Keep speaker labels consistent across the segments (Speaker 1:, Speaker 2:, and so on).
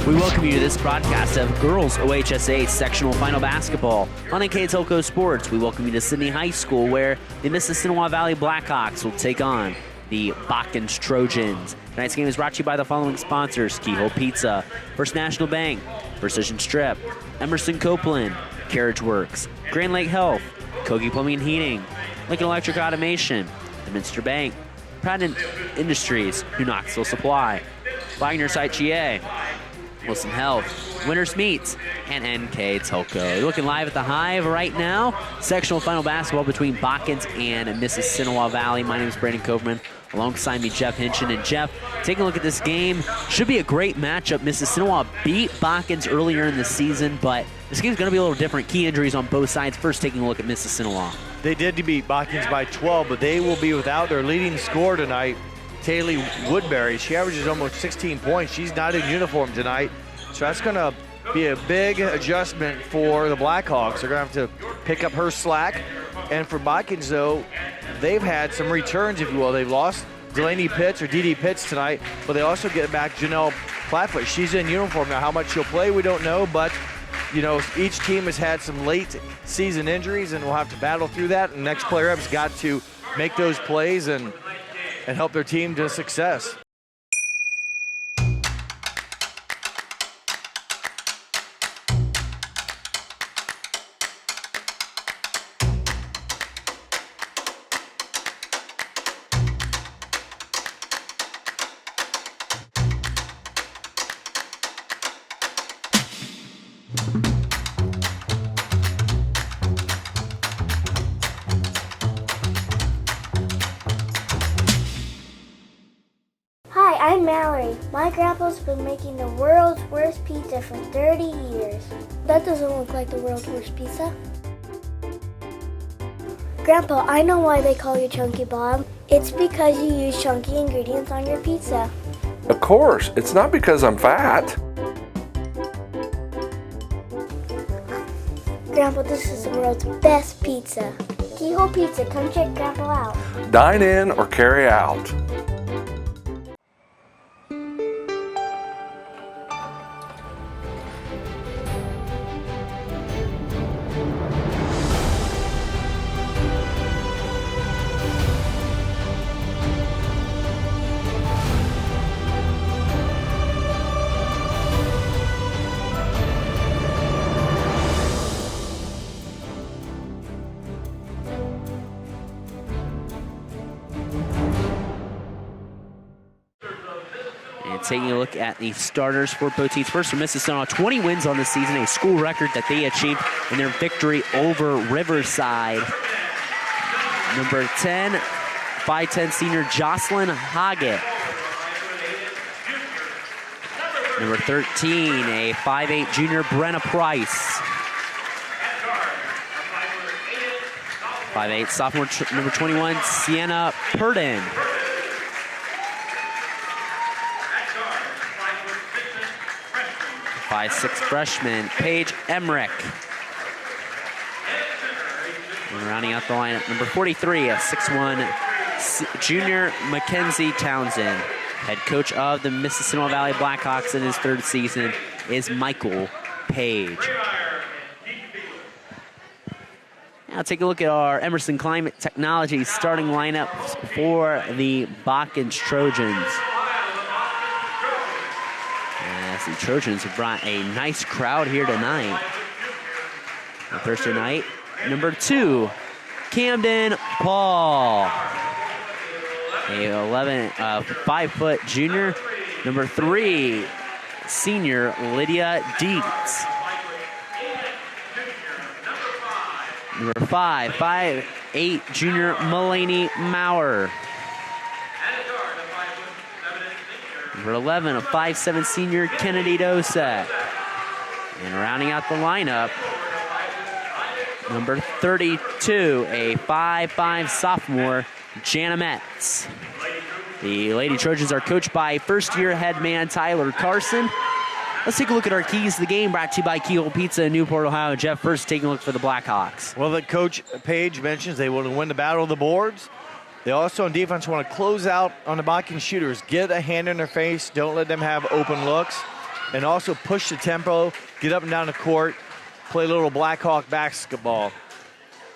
Speaker 1: We welcome you to this broadcast of Girls OHSA Sectional Final Basketball on NKTelco Sports. We welcome you to Sidney High School, where the Mississinawa Valley Blackhawks will take on the Botkins Trojans. Tonight's game is brought to you by the following sponsors: Keyhole Pizza, First National Bank, Precision Strip, Emerson Copeland, Carriage Works, Grand Lake Health, Kogi Plumbing and Heating, Lincoln Electric Automation, the Minster Bank, Pratt Industries, New Knoxville Supply, Wagner Site GA, Wilson Health, Winners Meats, and NKTelco. You're looking live at the Hive right now. Sectional final basketball between Botkins and Mississinawa Valley. My name is Brandon Coverman. Alongside me, Jeff Hinchin. And Jeff, taking a look at this game, should be a great matchup. Mississinawa beat Botkins earlier in the season, but this game's going to be a little different. Key injuries on both sides. First, taking a look at Mississinawa.
Speaker 2: They did beat Botkins by 12, but they will be without their leading scorer tonight, Taylor Woodbury. She averages almost 16 points. She's not in uniform tonight, so that's going to be a big adjustment for the Blackhawks. They're going to have to pick up her slack. And for Botkins, though, they've had some returns, if you will. They've lost Delaney Pitts or DD Pitts tonight, but they also get back Janelle Flatfoot. She's in uniform now. How much she'll play, we don't know, but you know, each team has had some late season injuries, and we'll have to battle through that. And the next player up has got to make those plays and help their team to success.
Speaker 3: I'm Mallory. My grandpa's been making the world's worst pizza for 30 years. That doesn't look like the world's worst pizza. Grandpa, I know why they call you Chunky Bob. It's because you use chunky ingredients on your pizza.
Speaker 4: Of course, it's not because I'm fat.
Speaker 3: Grandpa, this is the world's best pizza. Keyhole Pizza, come check Grandpa out.
Speaker 4: Dine in or carry out.
Speaker 1: Taking a look at the starters for both teams. First for Mississinawa, 20 wins on the season, a school record that they achieved in their victory over Riverside. Number 10, 5'10" senior Jocelyn Hoggett. Number 13, a 5'8" junior Brenna Price. 5'8" sophomore number 21, Sienna Purdon. 5'6" freshman, Paige Emmerich. And rounding out the lineup, number 43, a 6'1" junior Mackenzie Townsend. Head coach of the Mississinawa Valley Blackhawks in his third season is Michael Page. Now take a look at our Emerson Climate Technology starting lineup for the Botkins Trojans. The Trojans have brought a nice crowd here tonight. On Thursday night, number 2, Camden Paul. A 5' junior. Number 3, senior Lydia Dietz. Number 5, 5'8" junior Mulaney Maurer. Number 11, a 5'7" senior, Kennedy Dosak. And rounding out the lineup, number 32, a 5'5" sophomore, Jana Metz. The Lady Trojans are coached by first-year head man Tyler Carson. Let's take a look at our keys to the game, brought to you by Keyhole Pizza in Newport, Ohio. Jeff, first taking a look for the Blackhawks.
Speaker 2: Well, the coach Page mentions they want to win the battle of the boards. They also on defense want to close out on the Botkins shooters. Get a hand in their face. Don't let them have open looks. and also push the tempo, get up and down the court, play a little Blackhawk basketball.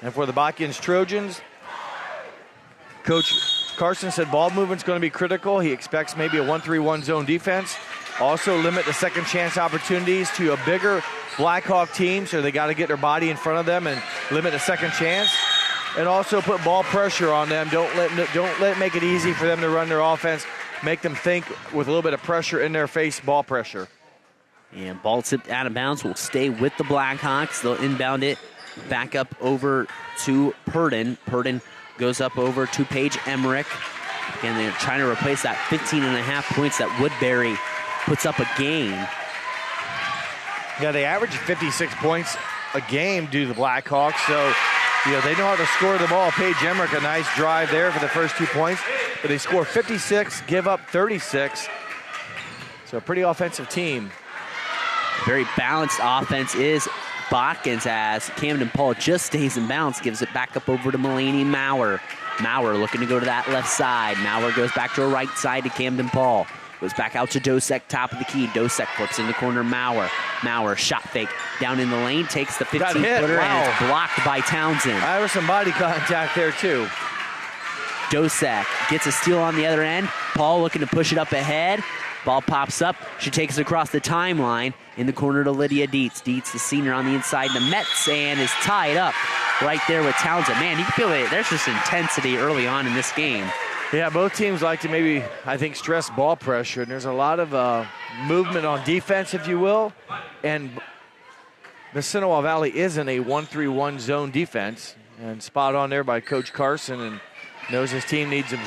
Speaker 2: And for the Botkins Trojans, Coach Carson said ball movement's going to be critical. He expects maybe a 1-3-1 zone defense. Also limit the second chance opportunities to a bigger Blackhawk team, so they got to get their body in front of them and limit the second chance. And also put ball pressure on them. Don't let make it easy for them to run their offense. Make them think with a little bit of pressure in their face, ball pressure.
Speaker 1: And ball tipped out of bounds will stay with the Blackhawks. They'll inbound it back up over to Purdon. Purdon goes up over to Paige Emmerich. Again, they're trying to replace that 15.5 points that Woodbury puts up a game.
Speaker 2: Yeah, they average 56 points a game due to the Blackhawks, so they know how to score the ball. Paige Emmerich, a nice drive there for the first 2 points, but they score 56, give up 36. So a pretty offensive team.
Speaker 1: Very balanced offense is Botkins, as Camden Paul just stays in bounds, gives it back up over to Mulaney Maurer. Maurer looking to go to that left side. Maurer goes back to her right side to Camden Paul. Goes back out to Dosek, top of the key. Dosek flips in the corner, Maurer. Maurer, shot fake, down in the lane, takes the 15-footer, and it's blocked by Townsend.
Speaker 2: There was some body contact there, too.
Speaker 1: Dosek gets a steal on the other end. Paul looking to push it up ahead. Ball pops up. She takes it across the timeline in the corner to Lydia Dietz. Dietz, the senior, on the inside in the Mets, and is tied up right there with Townsend. Man, you can feel it. There's just intensity early on in this game.
Speaker 2: Yeah, both teams like to maybe, I think, stress ball pressure, and there's a lot of movement on defense, if you will. And Mississinawa Valley is in a 1-3-1 zone defense, and spot on there by Coach Carson, and knows his team needs to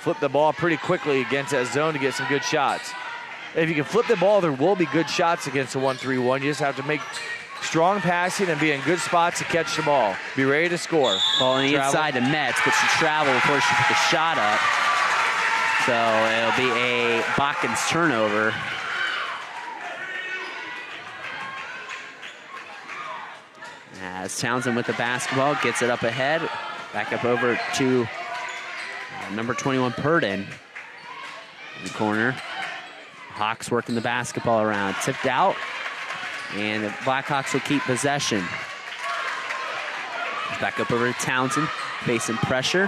Speaker 2: flip the ball pretty quickly against that zone to get some good shots. If you can flip the ball, there will be good shots against a 1-3-1. You just have to make strong passing and be in good spots to catch the ball. Be ready to score.
Speaker 1: Ball on the inside to Metz, but she traveled before she put the shot up. So it'll be a Botkins turnover. As Townsend with the basketball, gets it up ahead. Back up over to number 21, Purdon. In the corner. Hawks working the basketball around. Tipped out. And the Blackhawks will keep possession. Back up over to Townsend, facing pressure.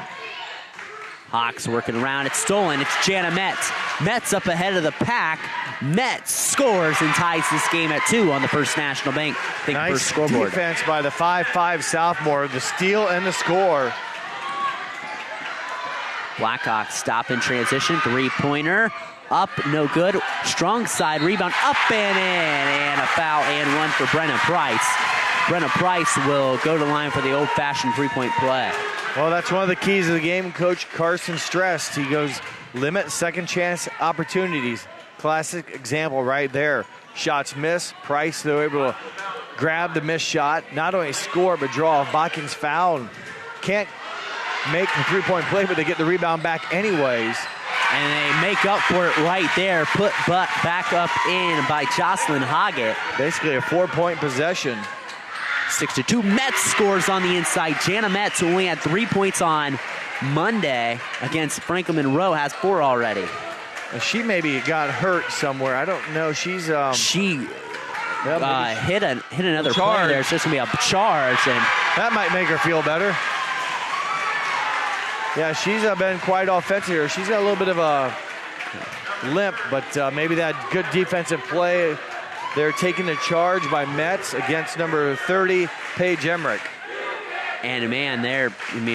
Speaker 1: Hawks working around. It's stolen. It's Jana Metz. Metz up ahead of the pack. Metz scores and ties this game at 2 on the First National Bank.
Speaker 2: Nice
Speaker 1: first scoreboard.
Speaker 2: Defense by the 5'5 sophomore. The steal and the score.
Speaker 1: Blackhawks stop in transition. Three-pointer. Up, no good. Strong side rebound, up and in. And a foul and one for Brenna Price. Brenna Price will go to the line for the old-fashioned three-point play.
Speaker 2: Well, that's one of the keys of the game Coach Carson stressed. He goes, limit second chance opportunities. Classic example right there. Shots missed. Price, though, able to grab the missed shot. Not only score, but draw. Botkins foul. Can't make the three-point play, but they get the rebound back anyways.
Speaker 1: And they make up for it right there. Put butt back up in by Jocelyn Hoggett.
Speaker 2: Basically a 4-point possession.
Speaker 1: 6-2. Metz scores on the inside. Jana Metz, who only had 3 points on Monday against Franklin Monroe, has 4 already.
Speaker 2: She maybe got hurt somewhere. I don't know. She's
Speaker 1: she hit another
Speaker 2: charge.
Speaker 1: player there. It's just gonna be a charge, and
Speaker 2: that might make her feel better. Yeah, she's been quite offensive here. She's got a little bit of a limp, but maybe that good defensive play. They're taking the charge by Metz against number 30, Paige Emmerich.
Speaker 1: And man,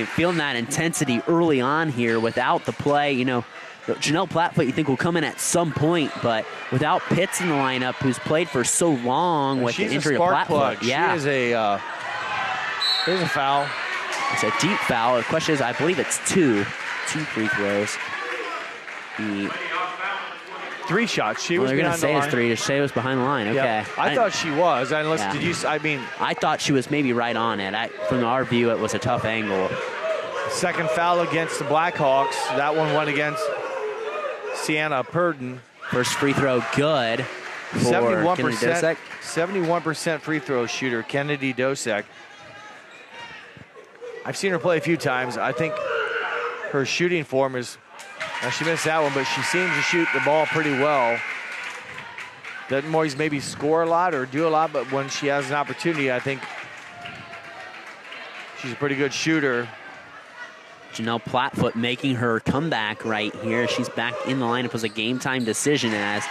Speaker 1: feeling that intensity early on here without the play. Janelle Plattfoot, you think will come in at some point, but without Pitts in the lineup, who's played for so long with the injury of Plattfoot.
Speaker 2: Yeah, she is there's a foul.
Speaker 1: It's a deep foul. The question is, I believe it's 2 free throws.
Speaker 2: 3 shots. She was
Speaker 1: they're going to say it's 3 to say it was behind the line. Okay.
Speaker 2: Yeah, I thought she was.
Speaker 1: I thought she was maybe right on it. From our view, it was a tough angle.
Speaker 2: Second foul against the Blackhawks. That one went against Sienna Purdon.
Speaker 1: First free throw good for
Speaker 2: 71%. 71% free throw shooter, Kennedy Dosek. I've seen her play a few times. I think her shooting form is, she missed that one, but she seems to shoot the ball pretty well. doesn't always maybe score a lot or do a lot, but when she has an opportunity, I think she's a pretty good shooter.
Speaker 1: Janelle Plattfoot making her comeback right here. She's back in the lineup. It was a game-time decision as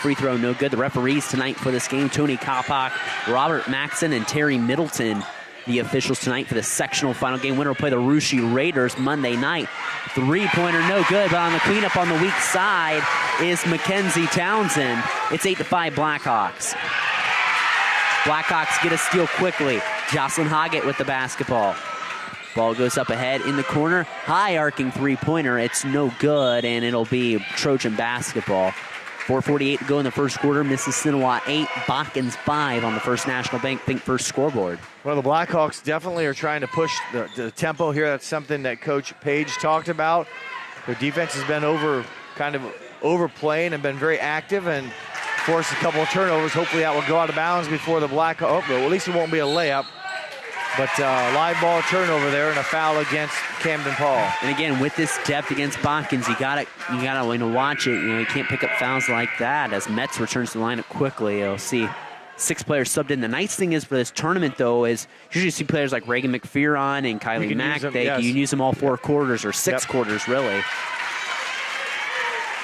Speaker 1: free throw no good. The referees tonight for this game, Tony Kopak, Robert Maxson, and Terry Middleton, the officials tonight for the sectional final game. Winner will play the Russia Raiders Monday night. Three-pointer no good, but on the cleanup on the weak side is Mackenzie Townsend. It's 8-5 Blackhawks. Blackhawks get a steal quickly. Jocelyn Hoggett with the basketball. Ball goes up ahead in the corner. High arcing three-pointer. It's no good, and it'll be Trojan basketball. 4:48 to go in the first quarter. Mississinawa 8, Botkins 5 on the First National Bank Pink First scoreboard.
Speaker 2: Well, the Blackhawks definitely are trying to push the tempo here. That's something that Coach Page talked about. Their defense has been overplaying and been very active and forced a couple of turnovers. Hopefully that will go out of bounds before the Blackhawks. Well, at least it won't be a layup. But live ball turnover there and a foul against Camden Paul.
Speaker 1: And again, with this depth against Botkins, you gotta watch it. You can't pick up fouls like that as Metz returns to the lineup quickly. You'll see 6 players subbed in. The nice thing is for this tournament, though, is usually you see players like Reagan McPherson and Kylie Mack. You can use them all 4 quarters or 6 quarters, really.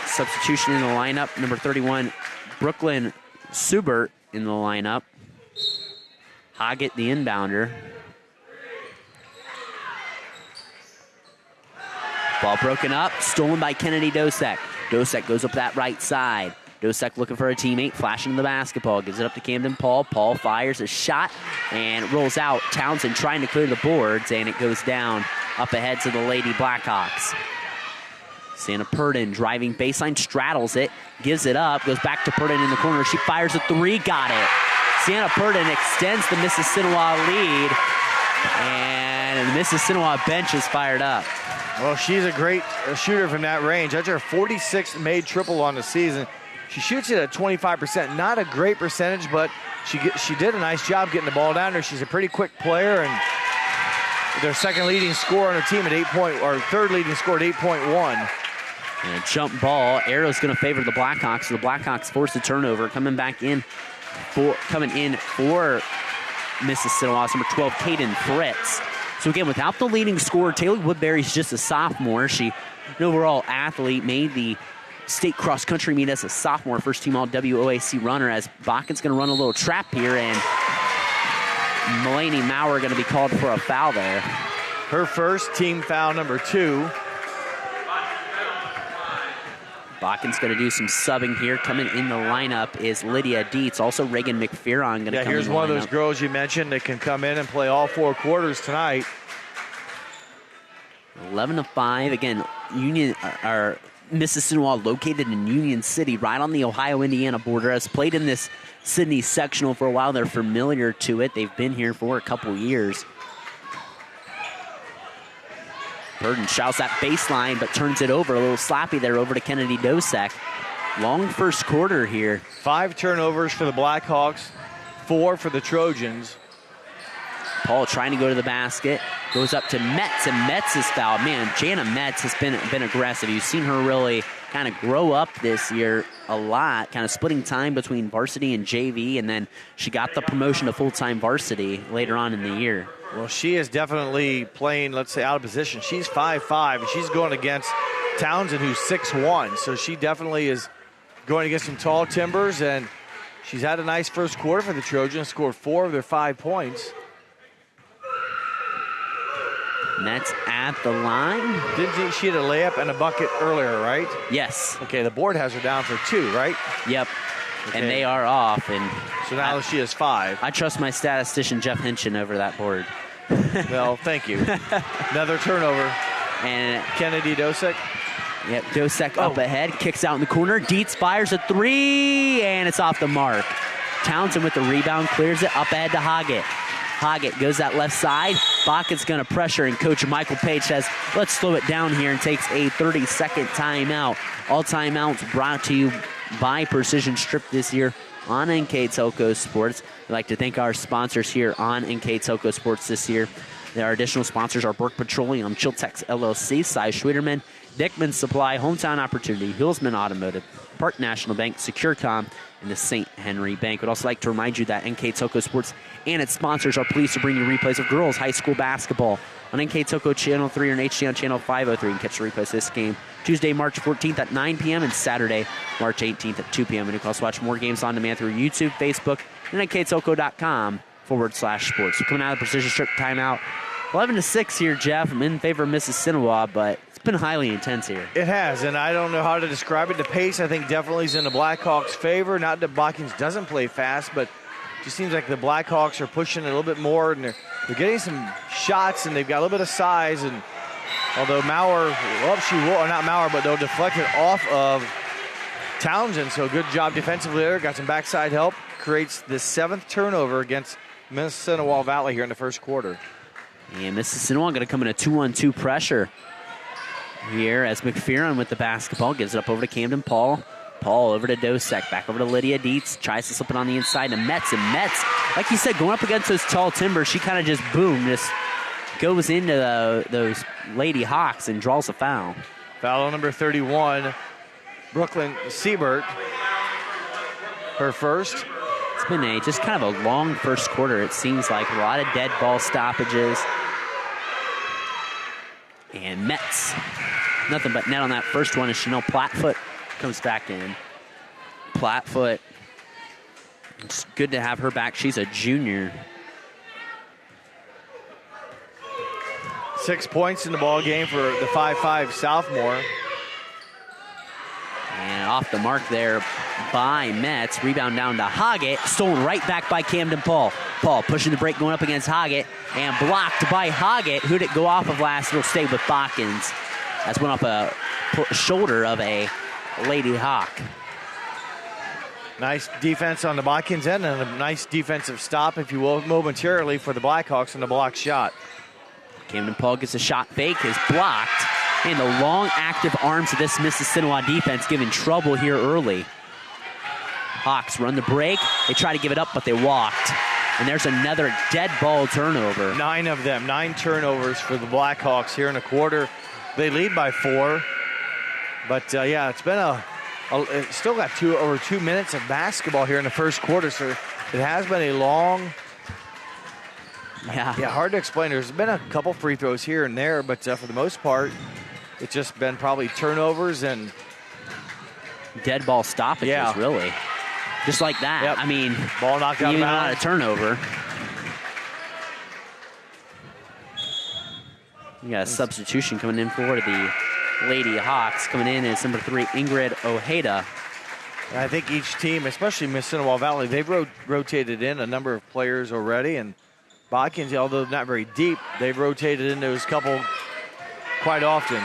Speaker 1: Substitution in the lineup, number 31, Brooklyn Subert in the lineup. Hoggett, the inbounder. Ball broken up, stolen by Kennedy Dosek. Dosek goes up that right side. Dosek looking for a teammate, flashing the basketball. Gives it up to Camden Paul. Paul fires a shot and rolls out. Townsend trying to clear the boards, and it goes down up ahead to the Lady Blackhawks. Santa Purdon driving baseline, straddles it, gives it up, goes back to Purdon in the corner. She fires a 3, got it. Santa Purdon extends the Mississinawa lead, and the Mississinawa bench is fired up.
Speaker 2: Well, she's a great shooter from that range. That's her 46th made triple on the season. She shoots it at 25%. Not a great percentage, but she did a nice job getting the ball down there. She's a pretty quick player, and their second leading scorer on her team at third leading scorer at 8.1.
Speaker 1: And a jump ball. Arrow's going to favor the Blackhawks. So the Blackhawks force a turnover. Coming in for Mississinawa, number 12, Caden Fritz. So again, without the leading scorer, Taylor Woodbury's just a sophomore. She, an overall athlete, made the state cross-country meet as a sophomore, first-team All-WOAC runner, as Botkins going to run a little trap here, and Mulaney Maurer going to be called for a foul there.
Speaker 2: Her first, team foul number 2.
Speaker 1: Botkins going to do some subbing here. Coming in the lineup is Lydia Dietz. Also Reagan McPherson going to come in.
Speaker 2: Here's one of those girls you mentioned that can come in and play all 4 quarters tonight.
Speaker 1: 11-5. Again, Mississinawa located in Union City, right on the Ohio-Indiana border. Has played in this Sidney sectional for a while. They're familiar to it. They've been here for a couple years. Purdon shouts that baseline, but turns it over. A little sloppy there over to Kennedy Dosek. Long first quarter here.
Speaker 2: 5 turnovers for the Blackhawks, 4 for the Trojans.
Speaker 1: Paul trying to go to the basket. Goes up to Metz, and Metz is fouled. Man, Jana Metz has been aggressive. You've seen her really kind of grow up this year a lot, kind of splitting time between varsity and JV, and then she got the promotion to full-time varsity later on in the year.
Speaker 2: Well, she is definitely playing, let's say, out of position. She's 5'5", and she's going against Townsend, who's 6'1", so she definitely is going against some tall timbers, and she's had a nice first quarter for the Trojans, scored 4 of their 5 points.
Speaker 1: Metz at the line.
Speaker 2: She had a layup and a bucket earlier, right?
Speaker 1: Yes.
Speaker 2: Okay, the board has her down for 2, right?
Speaker 1: Yep.
Speaker 2: Okay.
Speaker 1: And they are off. And
Speaker 2: so now she has 5.
Speaker 1: I trust my statistician, Jeff Hinchin, over that board.
Speaker 2: Well, thank you. Another turnover.
Speaker 1: And
Speaker 2: Kennedy Dosek.
Speaker 1: Yep, Dosek up ahead, kicks out in the corner. Dietz fires a 3, and it's off the mark. Townsend with the rebound, clears it up ahead to Hoggett. Hoggett goes that left side. Botkins going to pressure, and Coach Michael Page says, let's slow it down here, and takes a 30-second timeout. All timeouts brought to you by Precision Strip this year on NKTelco Sports. We'd like to thank our sponsors here on NKTelco Sports this year. Our additional sponsors are Burke Petroleum, Chiltex LLC, Cy Schwederman, Dickman Supply, Hometown Opportunity, Hillsman Automotive, Park National Bank, Securecom, and the St. Henry Bank. We'd also like to remind you that NKTelco Sports and its sponsors are pleased to bring you replays of girls high school basketball on NKTelco Channel 3 and HD on Channel 503. You can catch the replays of this game Tuesday, March 14th at 9 p.m. and Saturday, March 18th at 2 p.m. And you can also watch more games on demand through YouTube, Facebook, and NKTelco.com/sports. So coming out of the Precision Strip timeout, 11-6 here, Jeff. I'm in favor of Mississinawa, but it's been highly intense here.
Speaker 2: It has, and I don't know how to describe it. The pace, I think, definitely is in the Blackhawks' favor. Not that Botkins doesn't play fast, but it just seems like the Blackhawks are pushing it a little bit more, and they're getting some shots, and they've got a little bit of size. And although Maurer, not Maurer, but they'll deflect it off of Townsend. So good job defensively there. Got some backside help. Creates the 7th turnover against Mississinawa Valley here in the first quarter.
Speaker 1: And Mississinawa going to come in a 2-on-2 pressure here as McPherson with the basketball gives it up over to Camden Paul. Paul over to Dosek, back over to Lydia Dietz, tries to slip it on the inside to Metz. And Metz, like you said, going up against those tall timbers, she kind of just just goes into those Lady Hawks and draws a foul.
Speaker 2: Foul on number 31, Brooklyn Siebert, her first.
Speaker 1: It's been just kind of a long first quarter, it seems like. A lot of dead ball stoppages. And Metz, nothing but net on that first one as Chanel Plattfoot comes back in. Plattfoot, it's good to have her back. She's a junior.
Speaker 2: 6 points in the ball game for the 5'5 sophomore.
Speaker 1: And off the mark there by Metz. Rebound down to Hoggett. Stolen right back by Camden Paul. Paul pushing the break, going up against Hoggett. And blocked by Hoggett. Who did it go off of last? It'll stay with Botkins. That's went off a shoulder of a Lady Hawk.
Speaker 2: Nice defense on the Botkins end and a nice defensive stop, if you will, momentarily for the Blackhawks on the block shot.
Speaker 1: Camden Paul gets a shot fake, is blocked. And the long active arms of this Mississinawa defense giving trouble here early. Hawks run the break. They try to give it up, but they walked. And there's another dead ball turnover.
Speaker 2: 9 of them, 9 turnovers for the Blackhawks here in a quarter. They lead by 4. But yeah, it's been it's still got over 2 minutes of basketball here in the first quarter. So it has been a long, hard to explain. There's been a couple free throws here and there, but for the most part, it's just been probably turnovers and
Speaker 1: dead ball stoppages, really. Just like that.
Speaker 2: Yep.
Speaker 1: I mean,
Speaker 2: ball knocked out of bounds.
Speaker 1: Not a turnover. You got a substitution coming in for the Lady Hawks. Coming in is number 3, Ingrid Ojeda.
Speaker 2: And I think each team, especially Mississinawa Valley, they've rotated in a number of players already. And Botkins, although not very deep, they've rotated in those couple quite often.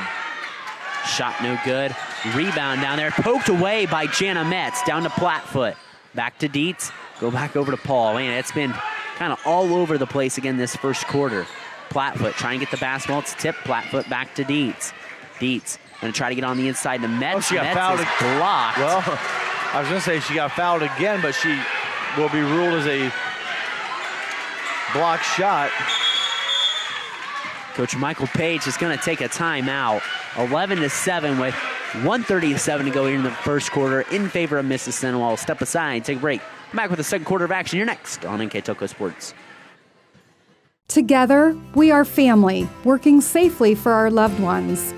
Speaker 1: Shot no good. Rebound down there. Poked away by Jana Metz. Down to Plattfoot. Back to Dietz. Go back over to Paul. Man, it's been kind of all over the place again this first quarter. Plattfoot trying to get the basketball. It's tipped. Plattfoot back to Dietz. Dietz going to try to get on the inside to Metz.
Speaker 2: She got
Speaker 1: Metz
Speaker 2: fouled.
Speaker 1: is blocked.
Speaker 2: Well, I was going to say she got fouled again, but she will be ruled as a block shot.
Speaker 1: Coach Michael Page is going to take a timeout. 11-7 with 1:37 to go here in the first quarter in favor of Mississinawa. We'll step aside, take a break. Come back with the second quarter of action. You're next on NKTelco Sports.
Speaker 5: Together, we are family, working safely for our loved ones.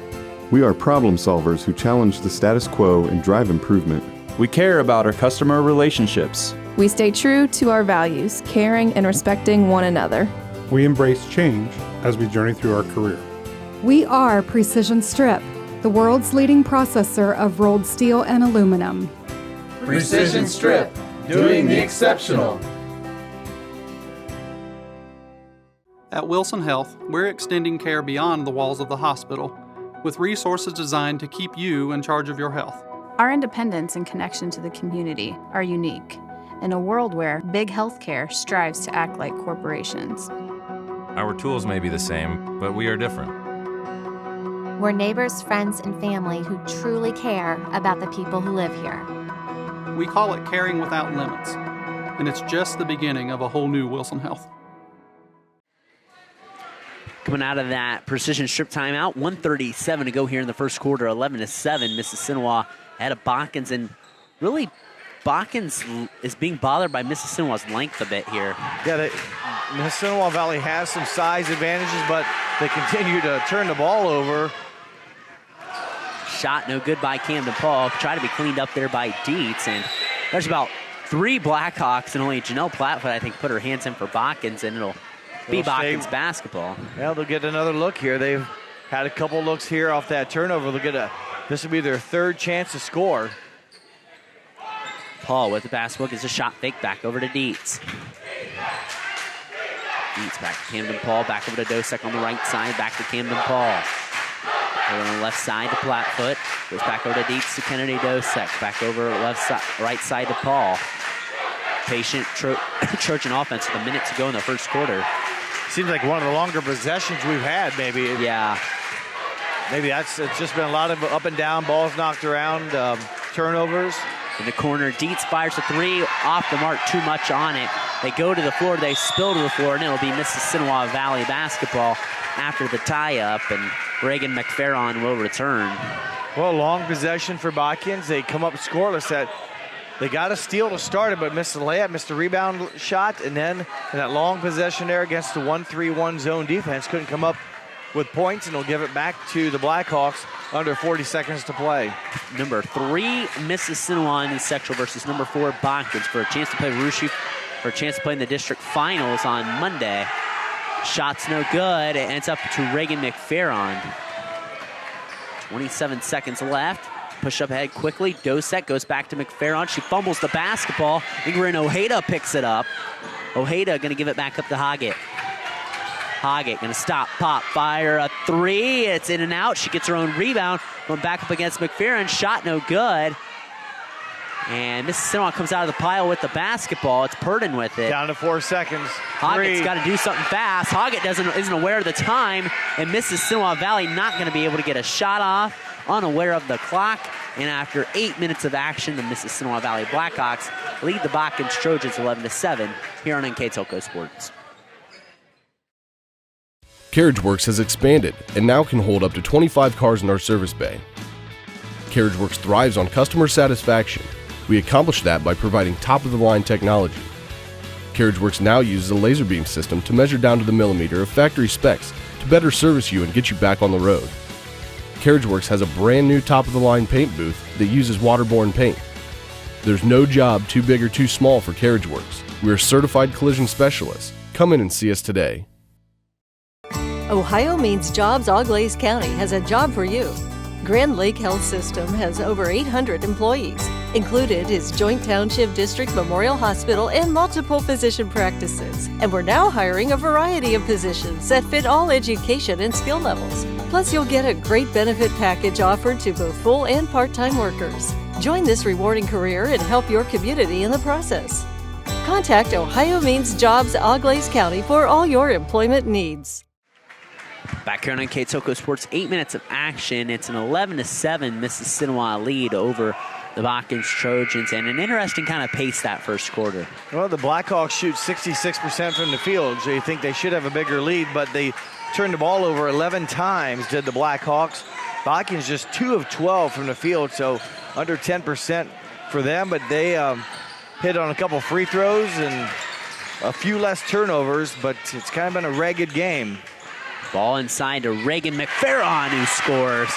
Speaker 6: We are problem solvers who challenge the status quo and drive improvement.
Speaker 7: We care about our customer relationships.
Speaker 8: We stay true to our values, caring and respecting one another.
Speaker 9: We embrace change as we journey through our career.
Speaker 5: We are Precision Strip, the world's leading processor of rolled steel and aluminum.
Speaker 10: Precision Strip, doing the exceptional.
Speaker 11: At Wilson Health, we're extending care beyond the walls of the hospital, with resources designed to keep you in charge of your health.
Speaker 12: Our independence and connection to the community are unique in a world where big healthcare strives to act like corporations.
Speaker 13: Our tools may be the same, but we are different.
Speaker 14: We're neighbors, friends, and family who truly care about the people who live here.
Speaker 11: We call it Caring Without Limits, and it's just the beginning of a whole new Wilson Health.
Speaker 1: Coming out of that precision strip timeout, 1:37 to go here in the first quarter, 11-7. Mississinawa ahead of Botkins, and really Botkins is being bothered by Mississinawa's length a bit here.
Speaker 2: Yeah, Mississinawa Valley has some size advantages, but they continue to turn the ball over.
Speaker 1: Shot no good by Camden Paul. Try to be cleaned up there by Dietz, and there's about 3 Blackhawks, and only Janelle Plattfoot, I think, put her hands in for Botkins, and it'll be Botkins basketball.
Speaker 2: Yeah, they'll get another look here. They've had a couple looks here off that turnover. This will be their 3rd chance to score.
Speaker 1: Paul with the basketball gets a shot fake back over to Dietz. Dietz back to Camden Paul, back over to Dosek on the right side, back to Camden Paul. Over on the left side to Plattfoot, goes back over to Dietz to Kennedy Dosek, back over right side to Paul. Patient Trojan offense with a minute to go in the first quarter.
Speaker 2: Seems like one of the longer possessions we've had, maybe.
Speaker 1: Yeah.
Speaker 2: Maybe it's just been a lot of up and down, balls knocked around, turnovers.
Speaker 1: In the corner, Dietz fires a 3, off the mark, too much on it. They go to the floor, they spill to the floor, and it'll be Mississinawa Valley basketball after the tie-up, and Reagan McFerron will return.
Speaker 2: Well, long possession for Botkins. They come up scoreless. They got a steal to start it, but missed the layup, missed the rebound shot, and then in that long possession there against the 1-3-1 zone defense, couldn't come up with points, and will give it back to the Blackhawks under 40 seconds to play.
Speaker 1: Number 3, Mississinawa in the sectional versus number 4, Botkins, for a chance to play Rushi, for a chance to play in the district finals on Monday. Shot's no good. It ends up to Reagan McFerron. 27 seconds left. Push up ahead quickly. Dosek goes back to McFerron. She fumbles the basketball. Ingrid Ojeda picks it up. Ojeda going to give it back up to Hoggett. Hoggett going to stop, pop, fire a 3. It's in and out. She gets her own rebound. Going back up against McFerron. Shot no good. And Mississinawa comes out of the pile with the basketball. It's Purdon with it.
Speaker 2: Down to 4 seconds.
Speaker 1: Hoggett's got to do something fast. Hoggett isn't aware of the time, and Mississinawa Valley not going to be able to get a shot off, unaware of the clock. And after 8 minutes of action, the Mississinawa Valley Blackhawks lead the Botkins Trojans 11-7 here on NKTelco Sports.
Speaker 15: CarriageWorks has expanded and now can hold up to 25 cars in our service bay. CarriageWorks thrives on customer satisfaction. We accomplish that by providing top-of-the-line technology. CarriageWorks now uses a laser beam system to measure down to the millimeter of factory specs to better service you and get you back on the road. CarriageWorks has a brand new top-of-the-line paint booth that uses waterborne paint. There's no job too big or too small for CarriageWorks. We're certified collision specialists. Come in and see us today.
Speaker 16: Ohio Means Jobs Auglaize County has a job for you. Grand Lake Health System has over 800 employees. Included is Joint Township District Memorial Hospital and multiple physician practices. And we're now hiring a variety of positions that fit all education and skill levels. Plus, you'll get a great benefit package offered to both full and part-time workers. Join this rewarding career and help your community in the process. Contact Ohio Means Jobs Auglaize County for all your employment needs.
Speaker 1: Back here on NKTelco Sports, 8 minutes of action. It's an 11-7 Mississinawa lead over the Botkins Trojans, and an interesting kind of pace that first quarter.
Speaker 2: Well, the Blackhawks shoot 66% from the field, so you think they should have a bigger lead, but they turned the ball over 11 times, did the Blackhawks. Botkins just 2 of 12 from the field, so under 10% for them, but they hit on a couple free throws and a few less turnovers, but it's kind of been a ragged game.
Speaker 1: Ball inside to Reagan McFerron, who scores.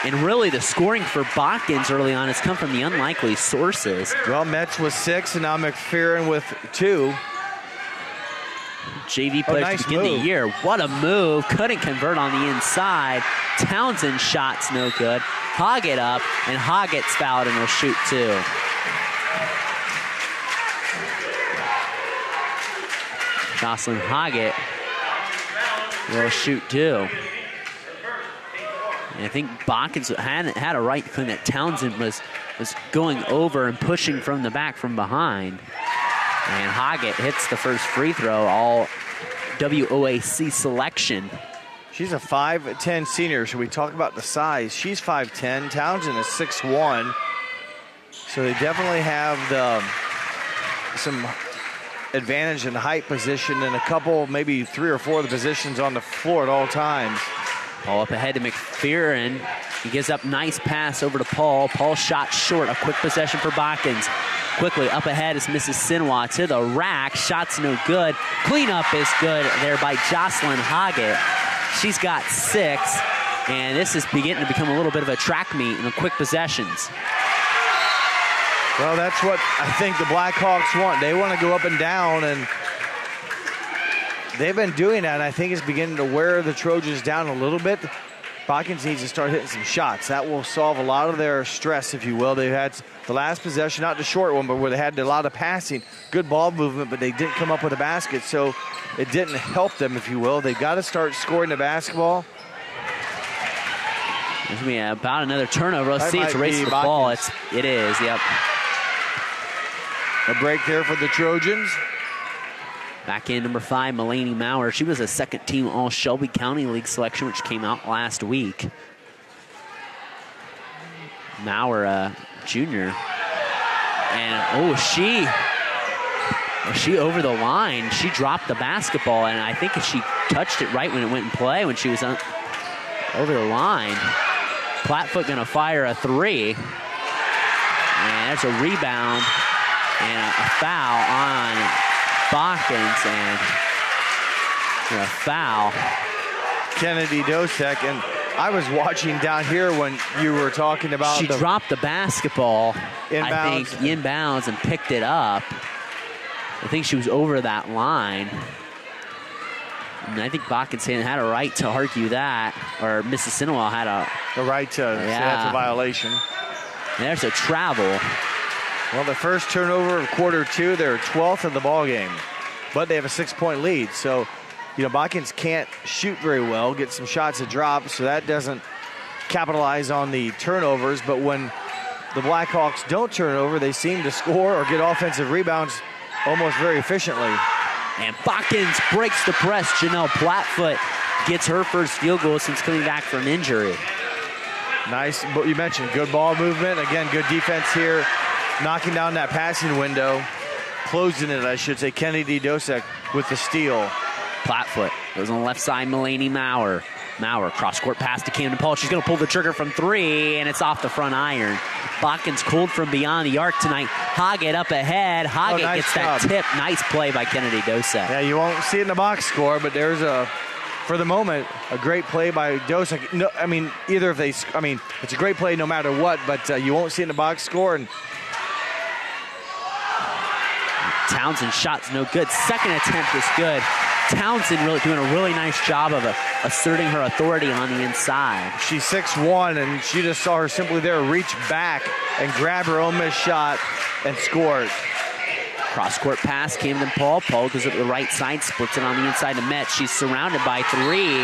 Speaker 1: And really, the scoring for Botkins early on has come from the unlikely sources.
Speaker 2: Well, Metz was 6, and now McFerron with 2.
Speaker 1: JV players
Speaker 2: nice
Speaker 1: to begin the year. What a move. Couldn't convert on the inside. Townsend shot's no good. Hoggett up, and Hoggett's fouled and will shoot 2. Jocelyn Hoggett will shoot 2. And I think Botkins had a right claim that Townsend was going over and pushing from the back from behind. And Hoggett hits the first free throw, all WOAC selection.
Speaker 2: She's a 5'10 senior. Should we talk about the size? She's 5'10. Townsend is 6'1. So they definitely have some advantage in height position in a couple, maybe 3 or 4 of the positions on the floor at all times.
Speaker 1: Paul up ahead to McPherson. He gives up nice pass over to Paul. Paul shot short. A quick possession for Botkins. Quickly up ahead is Mississinawa to the rack. Shot's no good. Cleanup is good there by Jocelyn Hoggett. She's got 6. And this is beginning to become a little bit of a track meet in the quick possessions.
Speaker 2: Well, that's what I think the Blackhawks want. They want to go up and down, and they've been doing that, and I think it's beginning to wear the Trojans down a little bit. Botkins needs to start hitting some shots. That will solve a lot of their stress, if you will. They've had the last possession, not the short one, but where they had a lot of passing, good ball movement, but they didn't come up with a basket, so it didn't help them, if you will. They've got to start scoring the basketball.
Speaker 1: There's going to be about another turnover. Let's see. It's a race for the ball. It is, yep.
Speaker 2: A break there for the Trojans.
Speaker 1: Back in number 5, Mulaney Maurer. She was a second-team All-Shelby County League selection, which came out last week. Maurer, junior. And, she over the line. She dropped the basketball, and I think she touched it right when it went in play when she was over the line. Plattfoot going to fire a 3. And that's a rebound and a foul on Botkins, and a foul.
Speaker 2: Kennedy Dosek, and I was watching down here when you were talking about
Speaker 1: she dropped the basketball,
Speaker 2: inbounds.
Speaker 1: I think, inbounds and picked it up. I think she was over that line. And I think Botkins had a right to argue that, or Mississinawa had a
Speaker 2: right to say that's a violation.
Speaker 1: And there's a travel.
Speaker 2: Well, the first turnover of quarter 2, they're 12th in the ball game, but they have a 6-point lead. So, Botkins can't shoot very well, get some shots to drop, so that doesn't capitalize on the turnovers. But when the Blackhawks don't turn over, they seem to score or get offensive rebounds almost very efficiently.
Speaker 1: And Botkins breaks the press. Janelle Plattfoot gets her first field goal since coming back from injury.
Speaker 2: Nice, but you mentioned good ball movement. Again, good defense here, knocking down that passing window, closing it, I should say. Kennedy Dosek with the steal.
Speaker 1: Plattfoot goes on the left side, Mulaney Maurer. Maurer, cross-court pass to Camden Paul. She's going to pull the trigger from 3, and it's off the front iron. Botkins cold from beyond the arc tonight. Hoggett up ahead. Hoggett gets that tip. Nice play by Kennedy Dosek.
Speaker 2: Yeah, you won't see it in the box score, but there's for the moment, a great play by Dosek. No, I mean, it's a great play no matter what, but you won't see it in the box score. And
Speaker 1: Townsend's shot's no good. Second attempt is good. Townsend really doing a really nice job of asserting her authority on the inside.
Speaker 2: She's 6'1", and she just saw her simply there reach back and grab her own missed shot and score it.
Speaker 1: Cross-court pass, Camden Paul. Paul goes up the right side, splits it on the inside to Metz. She's surrounded by 3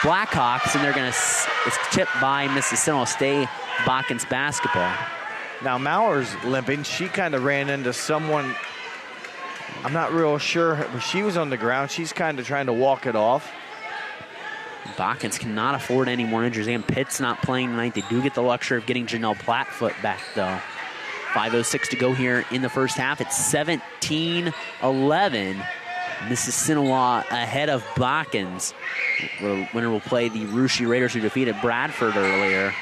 Speaker 1: Blackhawks, and it's tipped by Mississinawa. Stay Botkins basketball.
Speaker 2: Now Maurer's limping. She kind of ran into someone. I'm not real sure, but she was on the ground. She's kind of trying to walk it off.
Speaker 1: Botkins cannot afford any more injuries. And Pitt's not playing tonight. They do get the luxury of getting Janelle Plattfoot back, though. 5:06 to go here in the first half. It's 17-11. Mississinawa ahead of Botkins. The winner will play the Russia Raiders, who defeated Bradford earlier.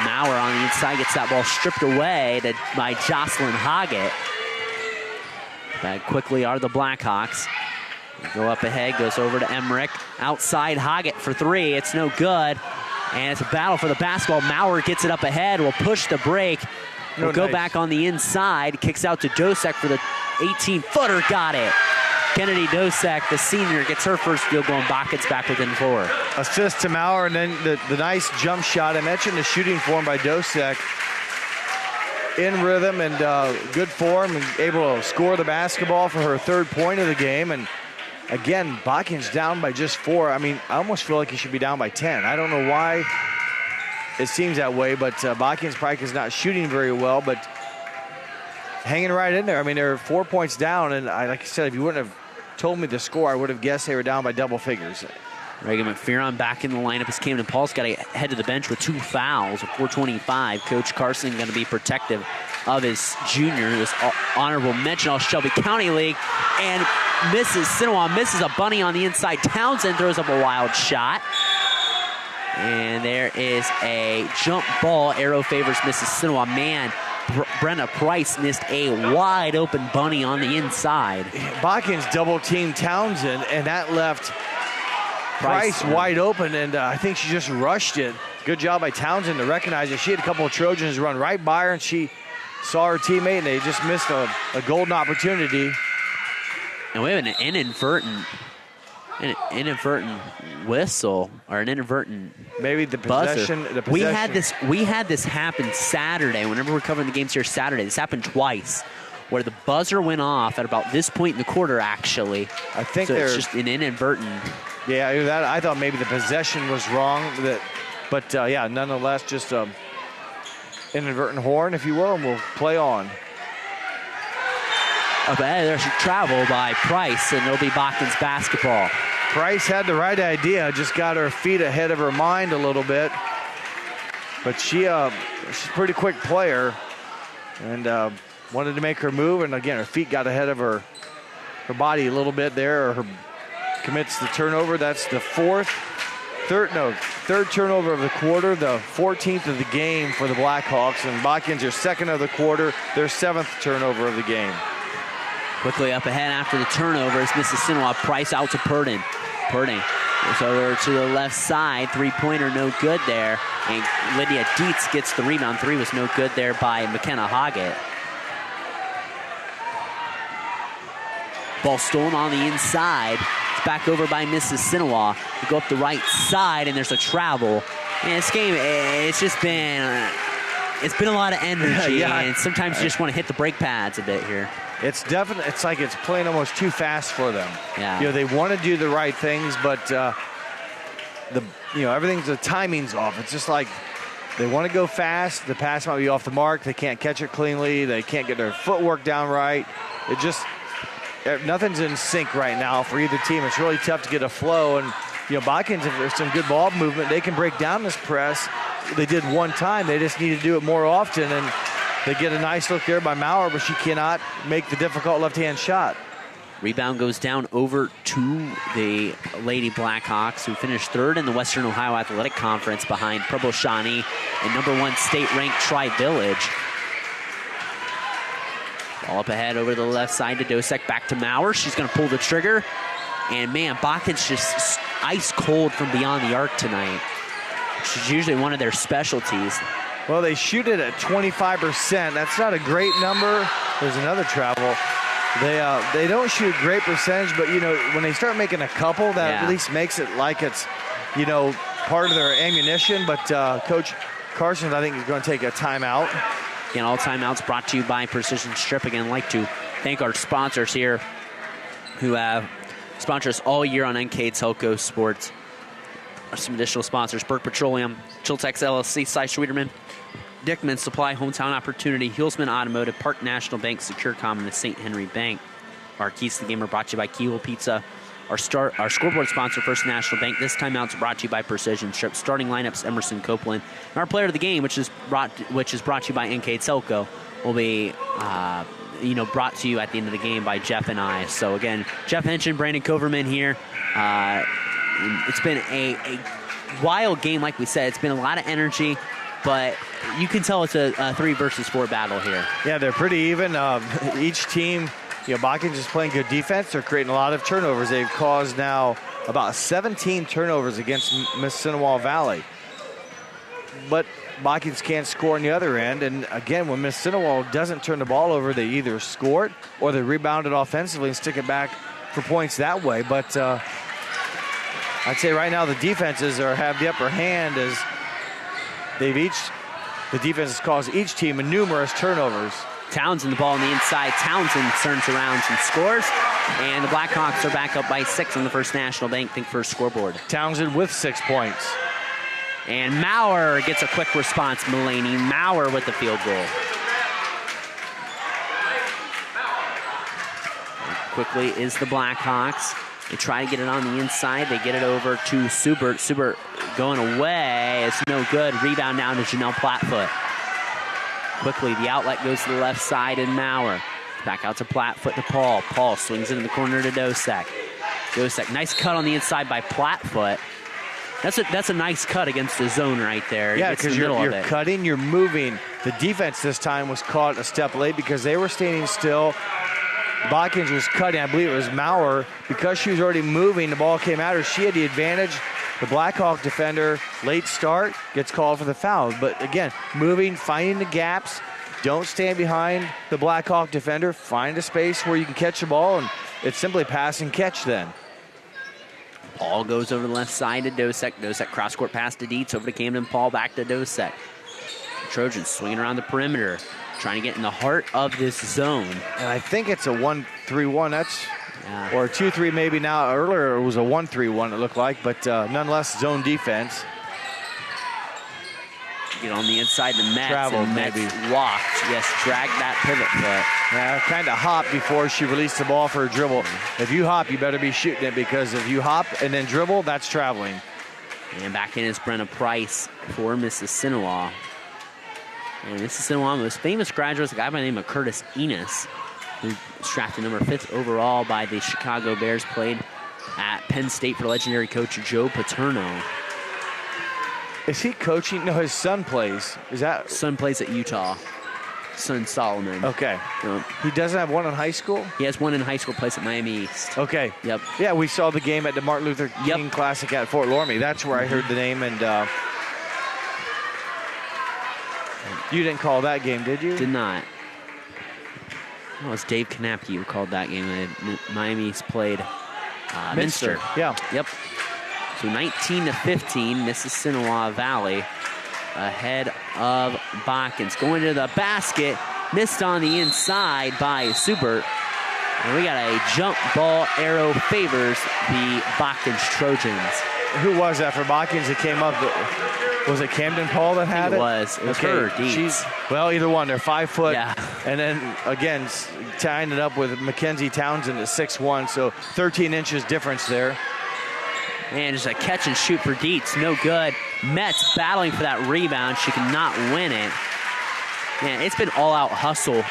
Speaker 1: Maurer on the inside gets that ball stripped away by Jocelyn Hoggett. Back quickly are the Blackhawks. Go up ahead, goes over to Emmerich. Outside Hoggett for 3. It's no good. And it's a battle for the basketball. Maurer gets it up ahead, will push the break. Will go back on the inside. Kicks out to Dosek for the 18-footer. Got it. Kennedy Dosek, the senior, gets her first field goal, and Botkins back within 4.
Speaker 2: Assist to Maurer, and then the nice jump shot. I mentioned the shooting form by Dosek. In rhythm and good form, and able to score the basketball for her 3rd point of the game. And again, Botkins down by just 4. I mean, I almost feel like he should be down by 10. I don't know why it seems that way, but Botkins probably is not shooting very well, but hanging right in there. I mean, they're 4 points down, and like I said, if you wouldn't have told me the score, I would have guessed they were down by double figures.
Speaker 1: Reagan McPherson back in the lineup as Camden Paul's got to head to the bench with 2 fouls at 4:25. Coach Carson going to be protective of his junior, this honorable mention all Shelby County League, and Mississinawa misses a bunny on the inside. Townsend throws up a wild shot. And there is a jump ball. Arrow favors Mississinawa. Man, Brenna Price missed a wide open bunny on the inside.
Speaker 2: Botkins double-teamed Townsend, and that left Price wide open, and I think she just rushed it. Good job by Townsend to recognize it. She had a couple of Trojans run right by her, and she saw her teammate, and they just missed a golden opportunity.
Speaker 1: And we have an inadvertent whistle, or an inadvertent
Speaker 2: maybe the possession.
Speaker 1: Buzzer. We had this happen Saturday. Whenever we're covering the games here Saturday, this happened twice, where the buzzer went off at about this point in the quarter. Actually,
Speaker 2: I think
Speaker 1: so it's just an inadvertent.
Speaker 2: Yeah, that I thought maybe the possession was wrong, but yeah, nonetheless, just inadvertent horn, if you will, and we'll play on.
Speaker 1: There's a travel by Price, and it'll be Botkins basketball.
Speaker 2: Price had the right idea, just got her feet ahead of her mind a little bit. But she's a pretty quick player, and wanted to make her move, and again, her feet got ahead of her body a little bit there. Her commits the turnover. That's the third turnover of the quarter, the 14th of the game for the Blackhawks, and Botkins are second of the quarter, their 7th turnover of the game.
Speaker 1: Quickly up ahead after the turnover is Mississinawa. Price out to Purdon. Purdon goes over to the left side. Three-pointer no good there. And Lydia Dietz gets the rebound. 3 was no good there by McKenna Hoggett. Ball stolen on the inside. It's back over by Mississinawa. We go up the right side, and there's a travel. And this game, it's been a lot of energy, and sometimes you just want to hit the brake pads a bit here.
Speaker 2: It's like it's playing almost too fast for them.
Speaker 1: Yeah.
Speaker 2: They want to do the right things, but everything's, the timing's off. It's just like they want to go fast. The pass might be off the mark. They can't catch it cleanly. They can't get their footwork down right. Nothing's in sync right now for either team. It's really tough to get a flow. And Botkins, if there's some good ball movement, they can break down this press. They did one time. They just need to do it more often. And they get a nice look there by Maurer, but she cannot make the difficult left-hand shot.
Speaker 1: Rebound goes down over to the Lady Blackhawks, who finished 3rd in the Western Ohio Athletic Conference behind Preble Shawnee and #1 state-ranked Tri-Village. Ball up ahead over the left side to Dosek, back to Maurer. She's going to pull the trigger. And, man, Botkins just ice cold from beyond the arc tonight, which is usually one of their specialties.
Speaker 2: Well, they shoot it at 25%. That's not a great number. There's another travel. They don't shoot great percentage, but, when they start making a couple, that at least makes it like it's, part of their ammunition. But Coach Carson, I think, is going to take a timeout.
Speaker 1: Again, all timeouts brought to you by Precision Strip. Again, I'd like to thank our sponsors here who have sponsored us all year on NKTelco Sports. Some additional sponsors: Burke Petroleum, Chiltex LLC, Cy Schwederman, Dickman Supply, Hometown Opportunity, Hulsman Automotive, Park National Bank, SecureCom, and the St. Henry Bank. Our Keys to the Game are brought to you by Keyhole Pizza. Our scoreboard sponsor, First National Bank. This timeout's brought to you by Precision Strip. Starting lineups: Emerson Copeland. And our player of the game, which is brought to you by NKTelco, will be brought to you at the end of the game by Jeff and I. So again, Jeff Henson, Brandon Coverman here. It's been a wild game, like we said. It's been a lot of energy, but you can tell it's a 3 versus 4 battle here.
Speaker 2: Yeah, they're pretty even. Each team, Botkins is playing good defense. They're creating a lot of turnovers. They've caused now about 17 turnovers against Mississinawa Valley. But Botkins can't score on the other end. And again, when Mississinawa doesn't turn the ball over, they either score it or they rebound it offensively and stick it back for points that way. But I'd say right now the defenses have the upper hand, as the defenses cause each team numerous turnovers.
Speaker 1: Townsend, the ball on the inside. Townsend turns around and scores. And the Blackhawks are back up by 6 on the First National Bank first scoreboard.
Speaker 2: Townsend with 6 points.
Speaker 1: And Maurer gets a quick response. Mulaney. Maurer with the field goal. Quickly is the Blackhawks. They try to get it on the inside. They get it over to Subert. Subert going away. It's no good. Rebound down to Janelle Plattfoot. Quickly, the outlet goes to the left side, and Maurer. Back out to Plattfoot to Paul. Paul swings it in the corner to Dosek. Dosek, nice cut on the inside by Plattfoot. That's a nice cut against the zone right there.
Speaker 2: Yeah, because you're cutting, you're moving. The defense this time was caught a step late because they were standing still. Botkins was cutting. I believe it was Maurer. Because she was already moving, the ball came at her. She had the advantage. The Blackhawk defender, late start, gets called for the foul. But again, moving, finding the gaps. Don't stand behind the Blackhawk defender. Find a space where you can catch the ball, and it's simply pass and catch then.
Speaker 1: Paul goes over the left side to Dosek. Dosek cross-court pass to Dietz, over to Camden. Paul back to Dosek. The Trojans swinging around the perimeter, trying to get in the heart of this zone.
Speaker 2: And I think it's a 1-3-1. Or a 2-3 maybe now. Earlier it was a 1-3-1 it looked like, but nonetheless zone defense.
Speaker 1: Get on the inside the Mets,
Speaker 2: Traveled,
Speaker 1: and Mets
Speaker 2: maybe.
Speaker 1: walked. Yes, dragged that pivot foot.
Speaker 2: Yeah, kind of hopped before she released the ball for a dribble. If you hop, you better be shooting it, because if you hop and then dribble, that's traveling.
Speaker 1: And back in is Brenna Price for Mississinawa. And Mississinawa, most famous graduate is a guy by the name of Curtis Enos, who was drafted number 5th overall by the Chicago Bears, played at Penn State for legendary coach Joe Paterno.
Speaker 2: Is he coaching? No, his son plays. Is that?
Speaker 1: Son plays at Utah. Son Solomon.
Speaker 2: Okay. He doesn't have one in high school?
Speaker 1: He has one in high school, plays at Miami East.
Speaker 2: Okay.
Speaker 1: Yep.
Speaker 2: Yeah, we saw the game at the Martin Luther King Classic at Fort Laramie. That's where I heard the name. And you didn't call that game, did you?
Speaker 1: Did not. Well, it was Dave Kanapke who called that game. Miami East played Minster.
Speaker 2: Yeah.
Speaker 1: Yep. So 19-15, Mississinawa Valley ahead of Botkins. Going to the basket, missed on the inside by Subert. And we got a jump ball arrow favors the Botkins Trojans.
Speaker 2: Who was that for Botkins that came up? Was it Camden Paul that had it?
Speaker 1: It was her, Dietz.
Speaker 2: Well, either one. They're 5 foot.
Speaker 1: Yeah.
Speaker 2: And then, again, tying it up with Mackenzie Townsend at 6'1", so 13 inches difference there.
Speaker 1: And just a catch and shoot for Dietz, no good. Metz battling for that rebound. She cannot win it. Man, it's been all-out hustle.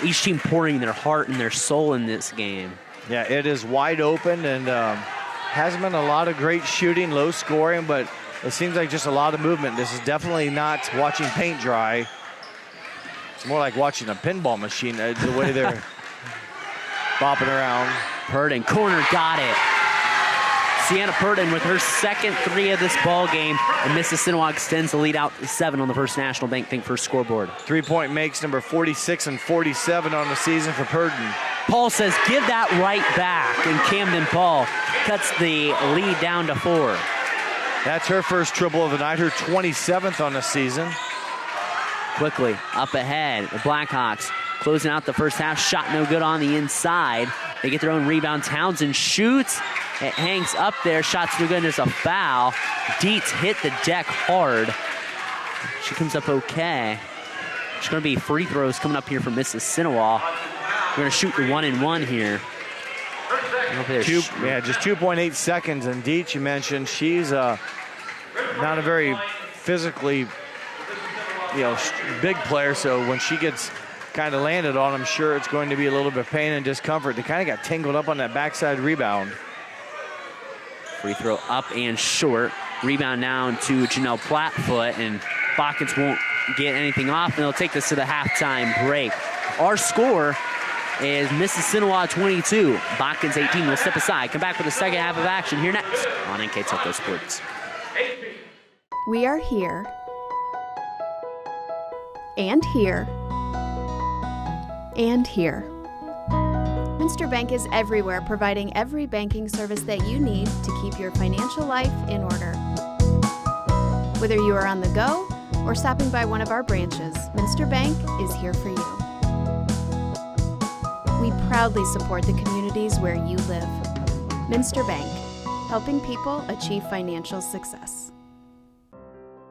Speaker 1: Each team pouring their heart and their soul in this game.
Speaker 2: Yeah, it is wide open, and hasn't been a lot of great shooting, low scoring, but it seems like just a lot of movement. This is definitely not watching paint dry. It's more like watching a pinball machine, the way they're bopping around.
Speaker 1: Purdon, corner, got it. Sienna Purdon with her second 3 of this ball game, and Mississinawa extends the lead out to 7 on the First National Bank Think First scoreboard.
Speaker 2: 3-point makes number 46 and 47 on the season for Purdon.
Speaker 1: Paul says, give that right back, and Camden Paul cuts the lead down to 4.
Speaker 2: That's her first triple of the night, her 27th on the season.
Speaker 1: Quickly, up ahead, the Blackhawks closing out the first half. Shot no good on the inside. They get their own rebound. Townsend shoots. It hangs up there. Shot's no good, and there's a foul. Dietz hit the deck hard. She comes up okay. There's going to be free throws coming up here for Mississinawa. We're going to shoot the 1-and-1 here.
Speaker 2: Just 2.8 seconds. And Dietz, you mentioned, she's not a very physically, big player. So when she gets kind of landed on, I'm sure it's going to be a little bit of pain and discomfort. They kind of got tangled up on that backside rebound.
Speaker 1: Free throw up and short. Rebound down to Janelle Plattfoot, and Botkins won't get anything off, and they'll take this to the halftime break. Our score is Mississinawa 22, Botkins 18. We'll step aside, come back with the second half of action here next on NKTelco Sports.
Speaker 5: We are here, and here, and here. Minster Bank is everywhere, providing every banking service that you need to keep your financial life in order. Whether you are on the go or stopping by one of our branches, Minster Bank is here for you. We proudly support the communities where you live. Minster Bank, helping people achieve financial success.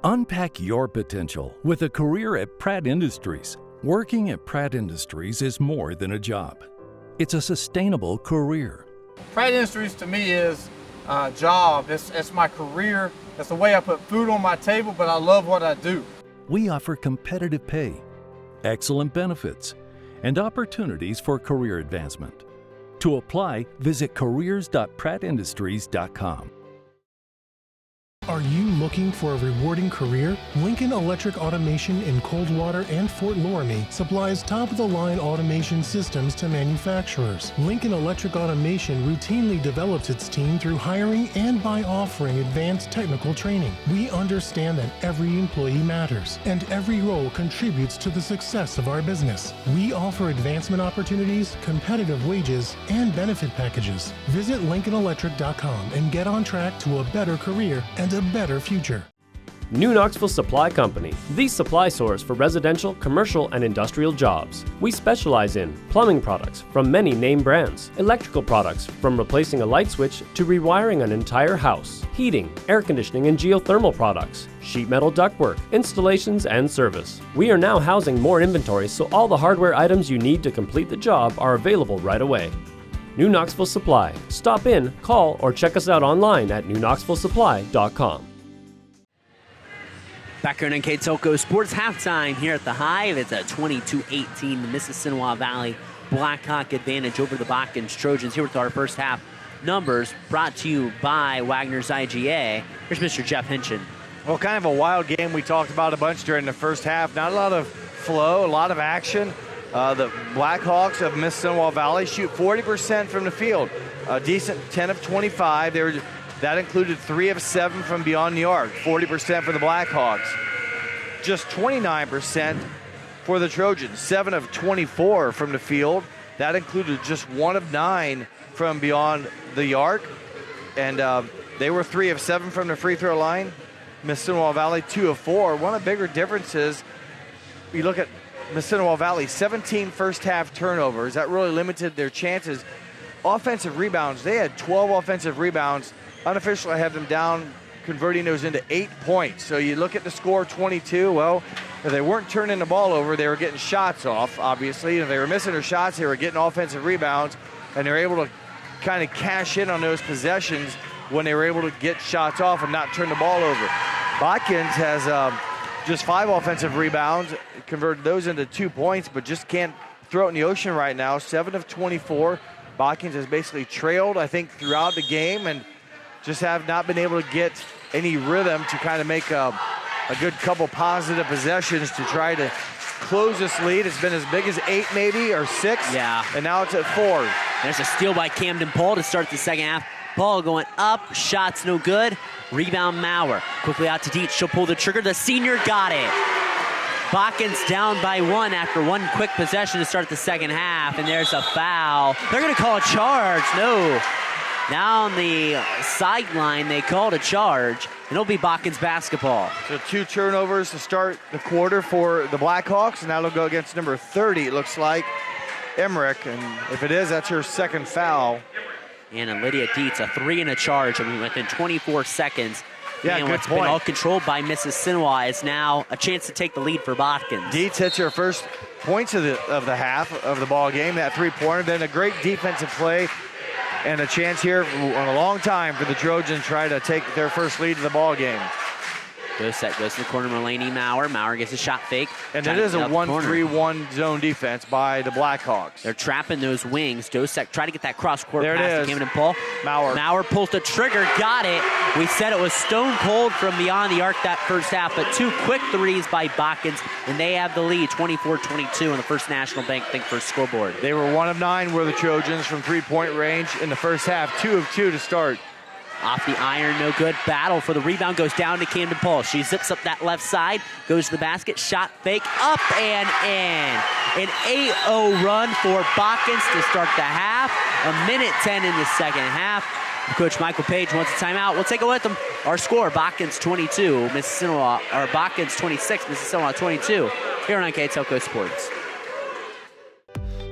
Speaker 17: Unpack your potential with a career at Pratt Industries. Working at Pratt Industries is more than a job. It's a sustainable career.
Speaker 18: Pratt Industries to me is a job. It's my career. It's the way I put food on my table, but I love what I do.
Speaker 17: We offer competitive pay, excellent benefits, and opportunities for career advancement. To apply, visit careers.prattindustries.com.
Speaker 19: Are you looking for a rewarding career? Lincoln Electric Automation in Coldwater and Fort Loramie supplies top-of-the-line automation systems to manufacturers. Lincoln Electric Automation routinely develops its team through hiring and by offering advanced technical training. We understand that every employee matters, and every role contributes to the success of our business. We offer advancement opportunities, competitive wages, and benefit packages. Visit LincolnElectric.com and get on track to a better career and a better future.
Speaker 20: New Knoxville Supply Company, the supply source for residential, commercial, and industrial jobs. We specialize in plumbing products from many name brands, electrical products from replacing a light switch to rewiring an entire house, heating, air conditioning, and geothermal products, sheet metal ductwork, installations, and service. We are now housing more inventory, so all the hardware items you need to complete the job are available right away. New Knoxville Supply. Stop in, call, or check us out online at newknoxvillesupply.com.
Speaker 1: Back here in NKTelco Sports halftime here at the Hive. It's a 22-18, the Mississinawa Valley Blackhawk advantage over the Botkins Trojans. Here with our first half numbers brought to you by Wagner's IGA. Here's Mr. Jeff Hinchin.
Speaker 2: Well, kind of a wild game. We talked about a bunch during the first half. Not a lot of flow, a lot of action. The Blackhawks of Mississinawa Valley shoot 40% from the field. A decent 10 of 25. That included 3 of 7 from beyond the arc. 40% for the Blackhawks. Just 29% for the Trojans. 7 of 24 from the field. That included just 1 of 9 from beyond the arc. And they were 3 of 7 from the free throw line. Mississinawa Valley 2 of 4. One of the bigger differences, you look at Mississinawa Valley, 17 first half turnovers. That really limited their chances. Offensive rebounds, they had 12 offensive rebounds. Unofficially, I have them down, converting those into 8 points. So you look at the score, 22. Well, if they weren't turning the ball over, they were getting shots off, obviously. If they were missing their shots, they were getting offensive rebounds, and they were able to kind of cash in on those possessions when they were able to get shots off and not turn the ball over. Botkins has just 5 offensive rebounds, converted those into 2 points, but just can't throw it in the ocean right now. 7 of 24. Botkins has basically trailed, I think, throughout the game and just have not been able to get any rhythm to kind of make a good couple positive possessions to try to close this lead. It's been as big as 8 maybe, or 6.
Speaker 1: Yeah.
Speaker 2: And now it's at 4.
Speaker 1: There's a steal by Camden Paul to start the second half. Paul going up, shots no good. Rebound Maurer. Quickly out to Dietz, she'll pull the trigger. The senior got it. Botkins down by 1 after 1 quick possession to start the second half, and there's a foul. They're gonna call a charge, no. Down the sideline, they called a charge, and it'll be Botkins basketball.
Speaker 2: So 2 turnovers to start the quarter for the Blackhawks, and now they'll go against number 30, it looks like, Emmerich, and if it is, that's her second foul.
Speaker 1: And Lydia Dietz, a 3 and a charge, within 24 seconds.
Speaker 2: Yeah,
Speaker 1: and
Speaker 2: good
Speaker 1: what's
Speaker 2: point.
Speaker 1: been all controlled by Mississinawa is now a chance to take the lead for Botkins.
Speaker 2: Dietz hits her first points of the half of the ball game, that 3-pointer, then a great defensive play, and a chance here on a long time for the Trojans to try to take their first lead of the ball game.
Speaker 1: Dosek goes to the corner, Mulaney Maurer. Maurer gets a shot fake.
Speaker 2: And it is a 1-3-1 zone defense by the Blackhawks.
Speaker 1: They're trapping those wings. Dosek try to get that cross-court
Speaker 2: there
Speaker 1: pass
Speaker 2: it
Speaker 1: to
Speaker 2: is.
Speaker 1: Camden Paul.
Speaker 2: Maurer
Speaker 1: pulls the trigger, got it. We said it was stone cold from beyond the arc that first half, but 2 quick threes by Botkins, and they have the lead, 24-22 on the First National Bank first scoreboard.
Speaker 2: They were 1 of 9 were the Trojans from 3-point range in the first half, 2 of 2 to start.
Speaker 1: Off the iron, no good. Battle for the rebound goes down to Camden Paul. She zips up that left side, goes to the basket, shot fake, up and in. An 8-0 run for Botkins to start the half. 1:10 in the second half. Coach Michael Page wants a timeout. We'll take it with him. Our score, Botkins 22, Botkins 26, Mississinawa 22. Here on NKTelco Sports.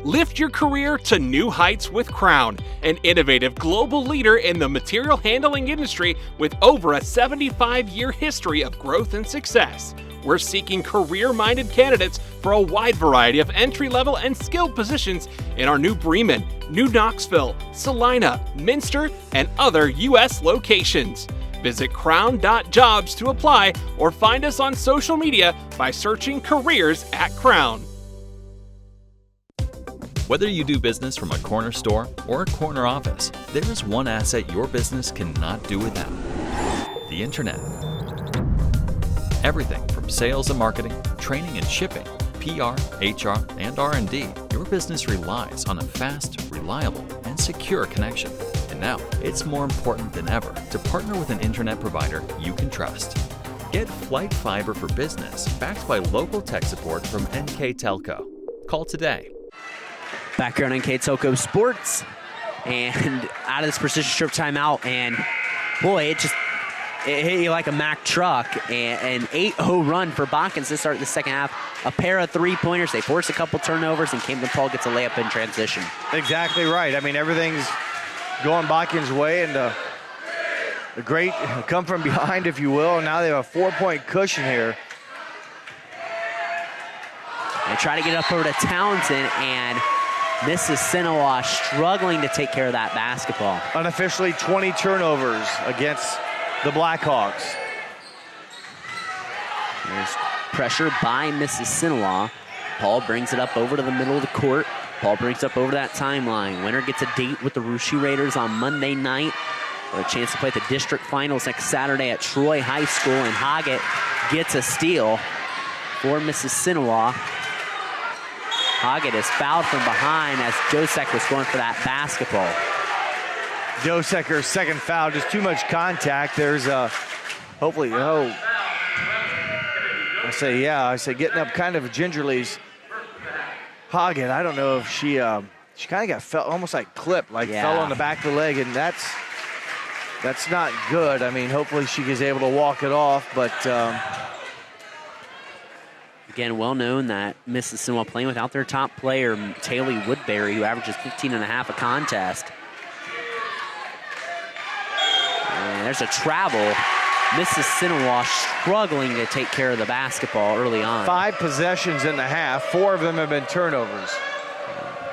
Speaker 21: Lift your career to new heights with Crown, an innovative global leader in the material handling industry with over a 75-year history of growth and success. we're seeking career-minded candidates for a wide variety of entry-level and skilled positions in our new Bremen, New Knoxville, Salina, Minster, and other U.S. locations. Visit crown.jobs to apply or find us on social media by searching Careers at Crown.
Speaker 3: Whether you do business from a corner store or a corner office, there is one asset your business cannot do without: the Internet. Everything from sales and marketing, training and shipping, PR, HR, and R&D, your business relies on a fast, reliable, and secure connection. And now, it's more important than ever to partner with an internet provider you can trust. Get Flight Fiber for Business, backed by local tech support from NKTelco. Call today.
Speaker 1: Back here on NKTelco Sports, and out of this precision strip timeout, and boy, it hit you like a Mack truck. And an 8-0 run for Botkins to start the second half. A pair of three-pointers. They forced a couple turnovers, and Camden Paul gets a layup in transition.
Speaker 2: Exactly right. I mean, everything's going Botkins' way, and the great come from behind, if you will. And now they have a 4-point cushion here.
Speaker 1: They try to get up over to Townsend, and Mississinawa struggling to take care of that basketball.
Speaker 2: Unofficially 20 turnovers against the Blackhawks.
Speaker 1: There's pressure by Mississinawa. Paul brings it up over to the middle of the court. Paul brings it up over that timeline. Winner gets a date with the Russia Raiders on Monday night. With a chance to play the district finals next Saturday at Troy High School. And Hoggett gets a steal for Mississinawa. Hoggett is fouled from behind as Josek was going for that basketball.
Speaker 2: Joseker's second foul, just too much contact. There's hopefully, I say getting up kind of gingerly. Hoggett, I don't know if she kind of got felt almost like clipped, fell on the back of the leg, and that's not good. I mean, hopefully she is able to walk it off, but
Speaker 1: again, well known that Mississinawa playing without their top player, Taylor Woodbury, who averages 15.5 a contest. And there's a travel. Mississinawa struggling to take care of the basketball early on.
Speaker 2: 5 possessions in the half. 4 of them have been turnovers.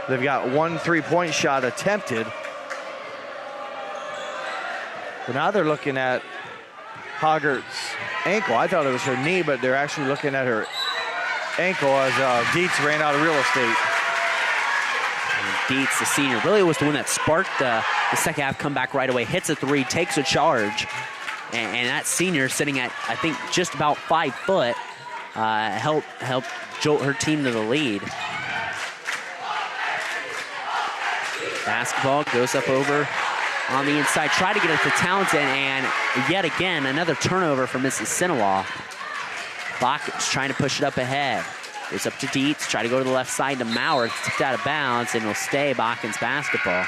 Speaker 2: They've got 1 3-point shot attempted. But now they're looking at Hoggart's ankle. I thought it was her knee, but they're actually looking at her ankle as Dietz ran out of real estate.
Speaker 1: And Dietz, the senior, really was the one that sparked the second half comeback right away. Hits a 3, takes a charge. And that senior, sitting at, I think, just about 5 foot, helped jolt her team to the lead. Basketball goes up over on the inside. Try to get it to Townsend, and yet again, another turnover for Mississinawa. Botkins trying to push it up ahead. Goes up to Dietz, try to go to the left side to Maurer. It's tipped out of bounds, and it'll stay Botkins basketball.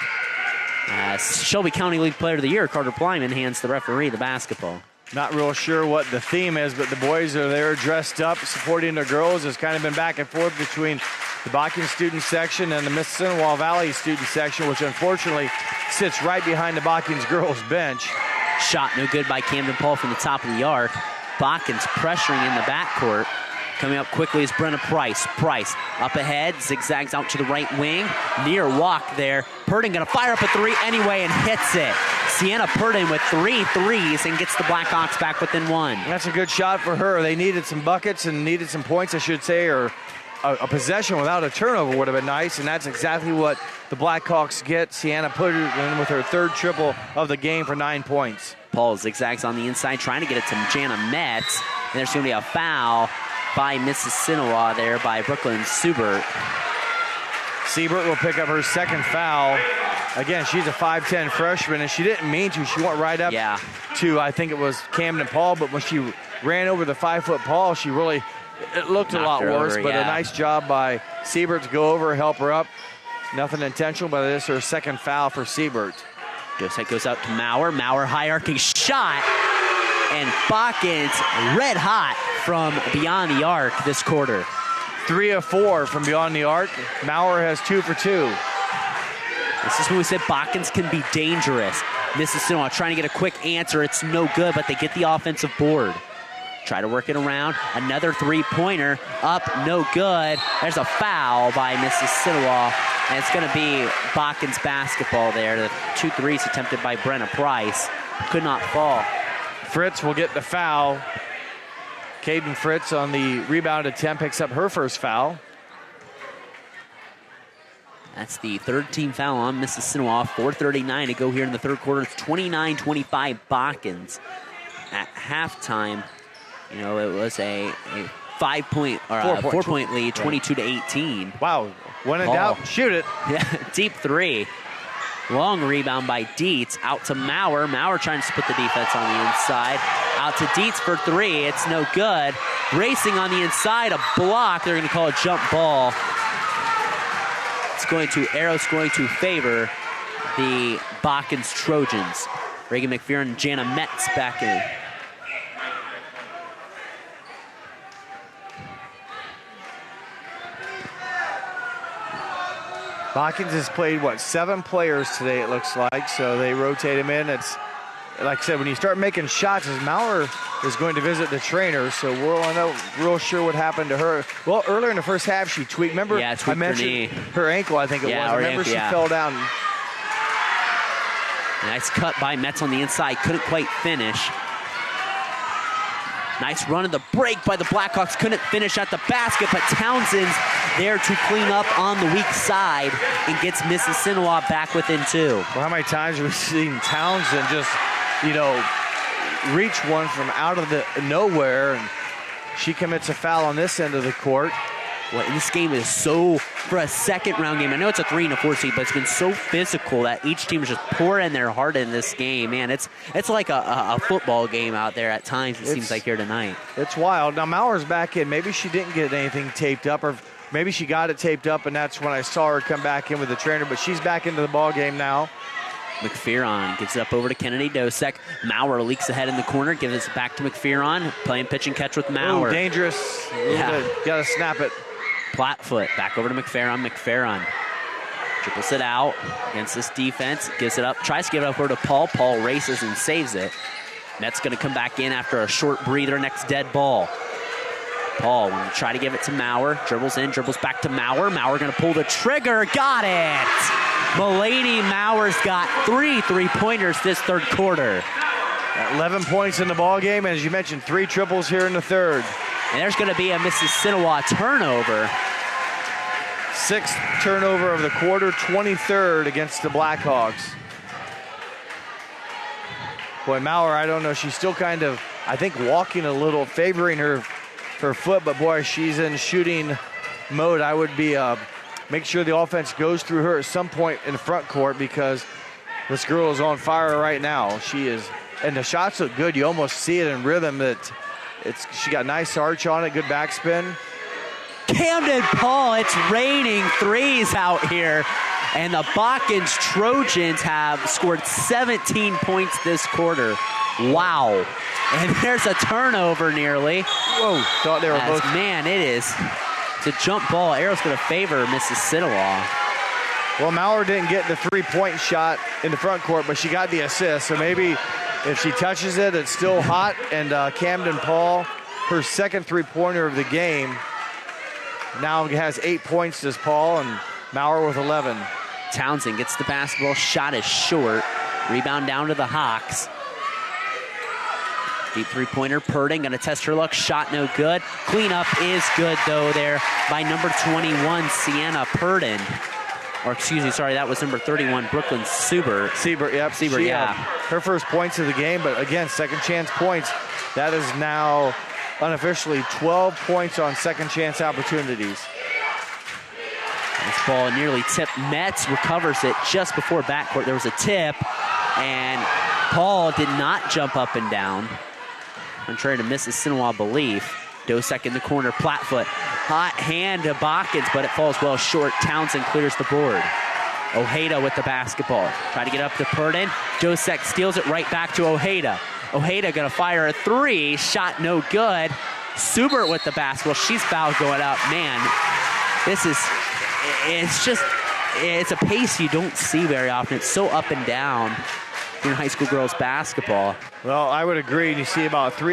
Speaker 1: Shelby County League Player of the Year, Carter Plyman, hands the referee the basketball.
Speaker 2: Not real sure what the theme is, but the boys are there dressed up, supporting the girls. It's kind of been back and forth between the Botkins student section and the Mississinawa Valley student section, which unfortunately sits right behind the Botkins girls bench.
Speaker 1: Shot no good by Camden Paul from the top of the arc. Botkins pressuring in the backcourt. Coming up quickly is Brenna Price. Price up ahead, zigzags out to the right wing. Near walk there. Purdon gonna fire up a 3 anyway and hits it. Sienna Purdon with 3 threes and gets the Blackhawks back within 1.
Speaker 2: That's a good shot for her. They needed some buckets and needed some points, I should say, or a possession without a turnover would have been nice, and that's exactly what the Blackhawks get. Sienna Purdon with her 3rd triple of the game for 9 points.
Speaker 1: Paul zigzags on the inside, trying to get it to Jana Metz. And there's going to be a foul by Mississinawa there by Brooklyn Seibert.
Speaker 2: Seibert will pick up her 2nd foul. Again, she's a 5'10 freshman, and she didn't mean to. She went right up to, I think it was Camden Paul, but when she ran over the 5-foot Paul, she really, it looked a lot worse, but a nice job by Seibert to go over, help her up. Nothing intentional, but it is her 2nd foul for Seibert.
Speaker 1: Josek goes out to Maurer. Maurer high arcing shot. And Botkins red hot from beyond the arc this quarter.
Speaker 2: 3 of 4 from beyond the arc. Maurer has 2 for 2.
Speaker 1: This is when we said Botkins can be dangerous. Mississinawa trying to get a quick answer. It's no good, but they get the offensive board. try to work it around. Another three-pointer up, no good. There's a foul by Mississinawa, and it's going to be Botkins basketball there. The 2 threes attempted by Brenna Price could not fall.
Speaker 2: Fritz will get the foul. Caden Fritz on the rebound attempt picks up her first foul.
Speaker 1: That's the third team foul on Mississinawa. 4:39 to go here in the third quarter. It's 29-25 Botkins. At halftime, it was a 4-point lead, 22-18.
Speaker 2: Wow, when in doubt, shoot it.
Speaker 1: Yeah, deep three. Long rebound by Dietz, out to Maurer. Maurer trying to split the defense on the inside. Out to Dietz for three, it's no good. Racing on the inside, a block. They're going to call a jump ball. Arrow's going to favor the Botkins Trojans. Reagan McPherson and Jana Metz back in.
Speaker 2: Botkins has played, 7 players today, it looks like, so they rotate him in. It's, like I said, when you start making shots, as Maurer is going to visit the trainer, so we're not real sure what happened to her. Well, earlier in the first half, she tweaked. Remember,
Speaker 1: tweaked
Speaker 2: I mentioned her ankle, I think it was. I remember she fell down.
Speaker 1: Nice cut by Metz on the inside, couldn't quite finish. Nice run in the break by the Blackhawks, couldn't finish at the basket, but Townsend's there to clean up on the weak side and gets Mississinawa back within 2.
Speaker 2: Well, how many times have we seen Townsend just, reach one from out of the nowhere, and she commits a foul on this end of the court.
Speaker 1: Well, this game is so, for a second round game, I know it's a 3 and a 4 seed, but it's been so physical that each team is just pouring their heart in this game. Man, it's like a football game out there at times, it seems like here tonight.
Speaker 2: It's wild. Now, Maurer's back in. Maybe she didn't get anything taped up, or maybe she got it taped up, and that's when I saw her come back in with the trainer, but she's back into the ball game now.
Speaker 1: McPherson gives it up over to Kennedy Dosek. Maurer leaks ahead in the corner, gives it back to McPherson, playing pitch and catch with Maurer.
Speaker 2: Ooh, dangerous.
Speaker 1: Yeah.
Speaker 2: Got to snap it.
Speaker 1: Plattfoot back over to McPherson. McPherson triples it out against this defense. Gives it up. Tries to give it up over to Paul. Paul races and saves it. Met's going to come back in after a short breather. Next dead ball. Paul going to try to give it to Maurer. Dribbles in. Dribbles back to Maurer. Maurer going to pull the trigger. Got it. Mulaney Maurer's got 3 3-pointers this third quarter.
Speaker 2: 11 points in the ball game. As you mentioned, 3 triples here in the third.
Speaker 1: And there's going to be a Mississinawa turnover.
Speaker 2: 6th turnover of the quarter, 23rd against the Blackhawks. Boy, Maurer, I don't know. She's still kind of, I think, walking a little, favoring her foot. But, boy, she's in shooting mode. I would be make sure the offense goes through her at some point in the front court, because this girl is on fire right now. She is, and the shots look good. You almost see it in rhythm that she got nice arch on it, good backspin.
Speaker 1: Camden Paul, it's raining threes out here. And the Botkins Trojans have scored 17 points this quarter. Wow. And there's a turnover nearly.
Speaker 2: Whoa, thought they were both.
Speaker 1: Man, it is. It's a jump ball. Arrow's going to favor Mississinawa.
Speaker 2: Well, Maurer didn't get the 3-point shot in the front court, but she got the assist. So maybe if she touches it, it's still hot. And Camden Paul, her second 3-pointer of the game, now has 8 points as Paul, and Maurer with 11.
Speaker 1: Townsend gets the basketball. Shot is short. Rebound down to the Hawks. Deep 3-pointer. Purding going to test her luck. Shot no good. Cleanup is good, though, there by number 21, Sienna Purdon. Or excuse me, sorry, that was number 31, Brooklyn Siebert.
Speaker 2: Siebert, yep.
Speaker 1: Siebert, yeah.
Speaker 2: Her first points of the game, but again, second chance points. That is now unofficially 12 points on second chance opportunities.
Speaker 1: This ball nearly tipped. Metz recovers it just before backcourt. There was a tip, and Paul did not jump up and down, contrary to Mississinawa belief. Dosek in the corner, Plattfoot. Hot hand to Botkins, but it falls well short. Townsend clears the board. Ojeda with the basketball. Try to get up to Purdon. Dosek steals it right back to Ojeda. Ojeda gonna fire a 3. Shot no good. Subert with the basketball. She's fouled going up. Man, it's a pace you don't see very often. It's so up and down. here in high school girls basketball.
Speaker 2: Well, I would agree. You see about 4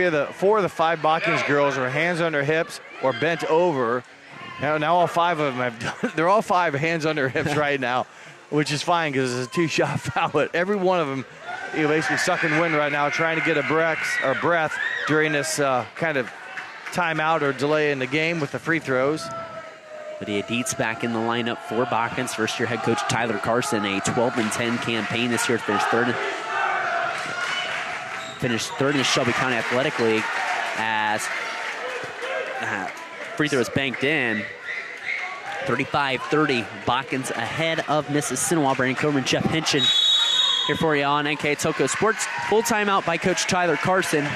Speaker 2: of the 5 Botkins girls are hands on their hips or bent over. Now all 5 of them have done, they're all 5 hands on their hips right now, which is fine because it's a 2-shot foul. But every one of them, basically sucking wind right now, trying to get a breath during this kind of timeout or delay in the game with the free throws.
Speaker 1: Lydia Dietz back in the lineup for Botkins. First-year head coach Tyler Carson, a 12-10 campaign this year, finished third in the Shelby County Athletic League as free throws banked in. 35-30, Botkins ahead of Mississinawa. Brandon Coburn, Jeff Hinchin here for you on NKTelco Sports. Full timeout by Coach Tyler Carson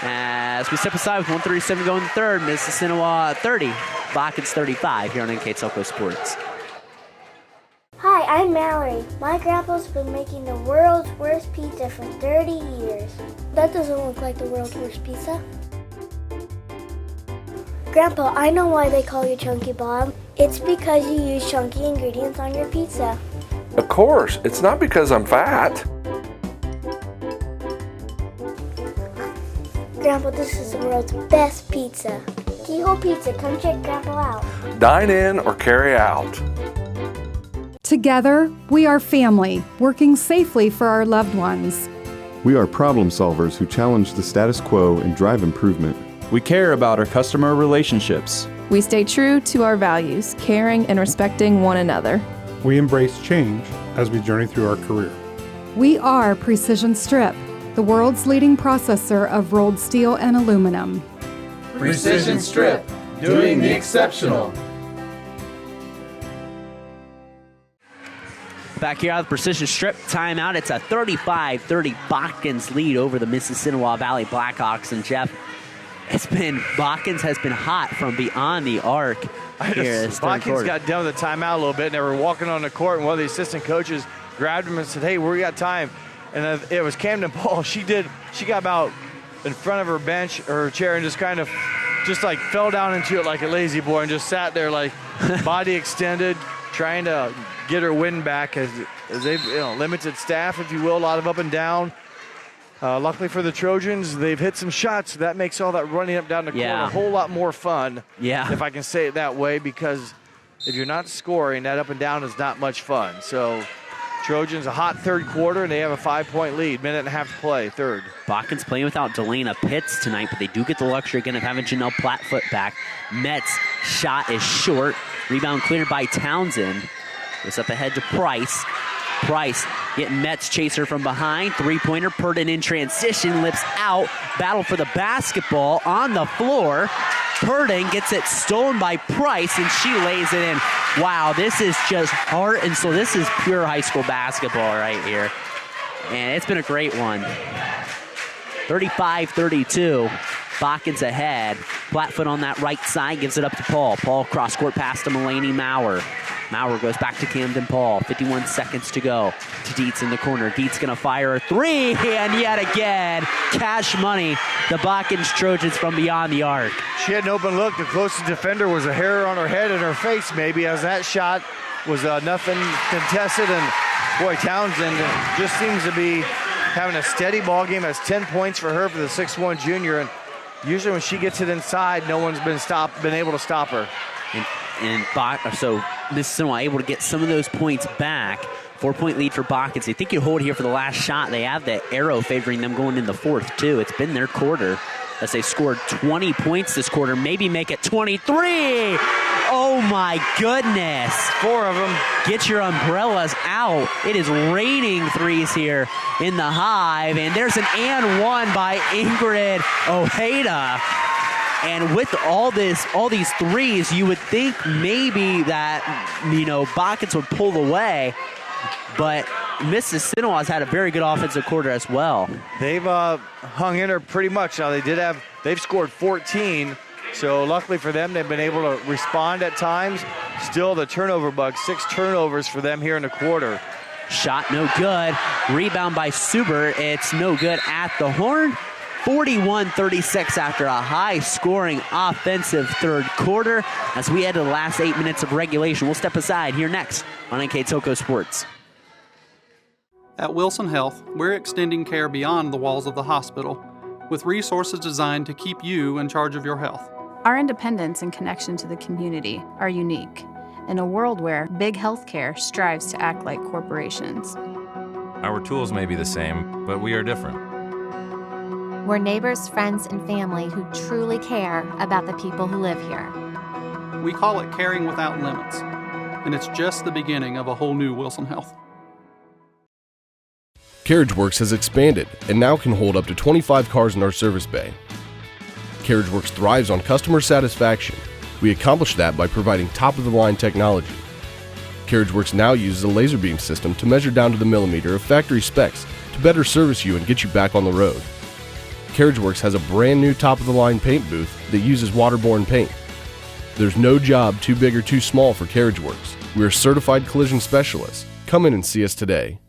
Speaker 1: as we step aside with 1:37 going in the third. Mississinawa 30, Botkins 35 here on NKTelco Sports.
Speaker 4: Hi, I'm Mallory. My grandpa's been making the world's worst pizza for 30 years. That doesn't look like the world's worst pizza. Grandpa, I know why they call you Chunky Bob. It's because you use chunky ingredients on your pizza.
Speaker 22: Of course, it's not because I'm fat.
Speaker 4: Grandpa, this is the world's best pizza. Keyhole Pizza, come check Grandpa out.
Speaker 22: Dine in or carry out.
Speaker 23: Together, we are family, working safely for our loved ones.
Speaker 6: We are problem solvers who challenge the status quo and drive improvement.
Speaker 7: We care about our customer relationships.
Speaker 8: We stay true to our values, caring and respecting one another.
Speaker 9: We embrace change as we journey through our career.
Speaker 23: We are Precision Strip, the world's leading processor of rolled steel and aluminum.
Speaker 10: Precision Strip, doing the exceptional.
Speaker 1: Back here out of the Precision Strip timeout, it's a 35-30 Botkins lead over the Mississinawa Valley Blackhawks. And Jeff, Botkins has been hot from beyond the arc here this third
Speaker 2: Botkins
Speaker 1: quarter.
Speaker 2: got done with the timeout a little bit, and they were walking on the court, and one of the assistant coaches grabbed him and said, "Hey, we got time." And it was Camden Paul. She got about in front of her bench or her chair and just kind of like fell down into it like a lazy boy and just sat there like body extended, trying to get her wind back as they've limited staff, if you will, a lot of up and down. Luckily for the Trojans, they've hit some shots, so that makes all that running up down the court a whole lot more fun, if I can say it that way, because if you're not scoring, that up and down is not much fun. So Trojans a hot third quarter, and they have a 5-point lead, minute and a half to play, third.
Speaker 1: Botkins playing without Delana Pitts tonight, but they do get the luxury again of having Janelle Plattfoot back. Metz shot is short. Rebound cleared by Townsend. Goes up ahead to Price. Price getting Metz chaser from behind. Three-pointer, Purdon in transition, lips out. Battle for the basketball on the floor. Purdon gets it stolen by Price, and she lays it in. Wow, this is just heart and soul. This is pure high school basketball right here. And it's been a great one. 35-32. Botkins ahead. Plattfoot on that right side, gives it up to Paul. Paul cross-court pass to Mulaney Maurer. Maurer goes back to Camden Paul. 51 seconds to go. To Dietz in the corner. Dietz going to fire a three, and yet again, cash money. The Botkins Trojans from beyond the arc.
Speaker 2: She had an open look. The closest defender was a hair on her head and her face, maybe, as that shot was nothing contested. And boy, Townsend just seems to be having a steady ball game. Has 10 points for her for the 6'1 junior. And usually when she gets it inside, no one's been able to stop her.
Speaker 1: So Mississinawa able to get some of those points back. 4-point lead for Botkins. They think you hold here for the last shot. They have the arrow favoring them going in the fourth, too. It's been their quarter as they scored 20 points this quarter. Maybe make it 23. Oh, my goodness.
Speaker 2: 4 of them.
Speaker 1: Get your umbrellas out. It is raining threes here in the Hive. And there's an and one by Ingrid Ojeda. And with all these threes, you would think maybe that, Botkins would pull away. But Mississinawa's had a very good offensive quarter as well.
Speaker 2: They've hung in there pretty much. Now they've scored 14. So luckily for them, they've been able to respond at times. Still the turnover bug, 6 turnovers for them here in the quarter.
Speaker 1: Shot no good. Rebound by Suber. It's no good at the horn. 41-36 after a high-scoring offensive third quarter. As we head to the last 8 minutes of regulation, we'll step aside here next on NKTelco Sports.
Speaker 11: At Wilson Health, we're extending care beyond the walls of the hospital with resources designed to keep you in charge of your health.
Speaker 5: Our independence and connection to the community are unique in a world where big healthcare strives to act like corporations.
Speaker 12: Our tools may be the same, but we are different.
Speaker 13: We're neighbors, friends, and family who truly care about the people who live here.
Speaker 11: We call it caring without limits, and it's just the beginning of a whole new Wilson Health.
Speaker 15: CarriageWorks has expanded and now can hold up to 25 cars in our service bay. CarriageWorks thrives on customer satisfaction. We accomplish that by providing top-of-the-line technology. CarriageWorks now uses a laser beam system to measure down to the millimeter of factory specs to better service you and get you back on the road. CarriageWorks has a brand new top-of-the-line paint booth that uses waterborne paint. There's no job too big or too small for CarriageWorks. We're certified collision specialists. Come in and see us today.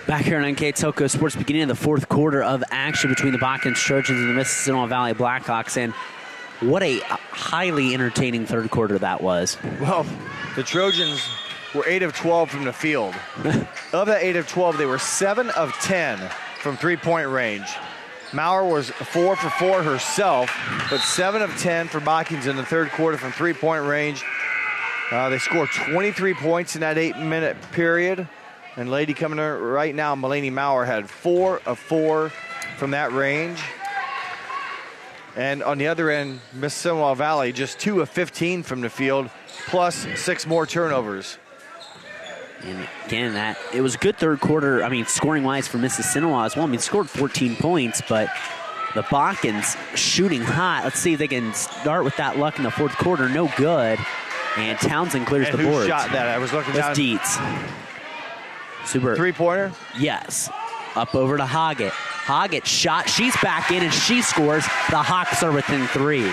Speaker 1: Back here on NKTelco Sports, beginning of the fourth quarter of action between the Botkins Trojans and the Mississinawa Valley Blackhawks, and what a highly entertaining third quarter that was.
Speaker 2: Well, the Trojans were 8 of 12 from the field. Of that 8 of 12, they were 7 of 10 from three-point range. Maurer was 4 for 4 herself, but 7 of 10 for Botkins in the third quarter from three-point range. They scored 23 points in that 8-minute period. And lady coming in right now, Mulaney Maurer, had 4 of 4 from that range. And on the other end, Mississinawa Valley, just 2 of 15 from the field, plus 6 more turnovers.
Speaker 1: And again, it was a good third quarter, scoring-wise for Mississinawa as well. Scored 14 points, but the Botkins shooting hot. Let's see if they can start with that luck in the fourth quarter. No good. And Townsend clears the boards.
Speaker 2: Who shot that? I was looking down.
Speaker 1: That's Dietz. Super.
Speaker 2: Three-pointer?
Speaker 1: Yes. Up over to Hoggett. Hoggett shot. She's back in and she scores. The Hawks are within 3.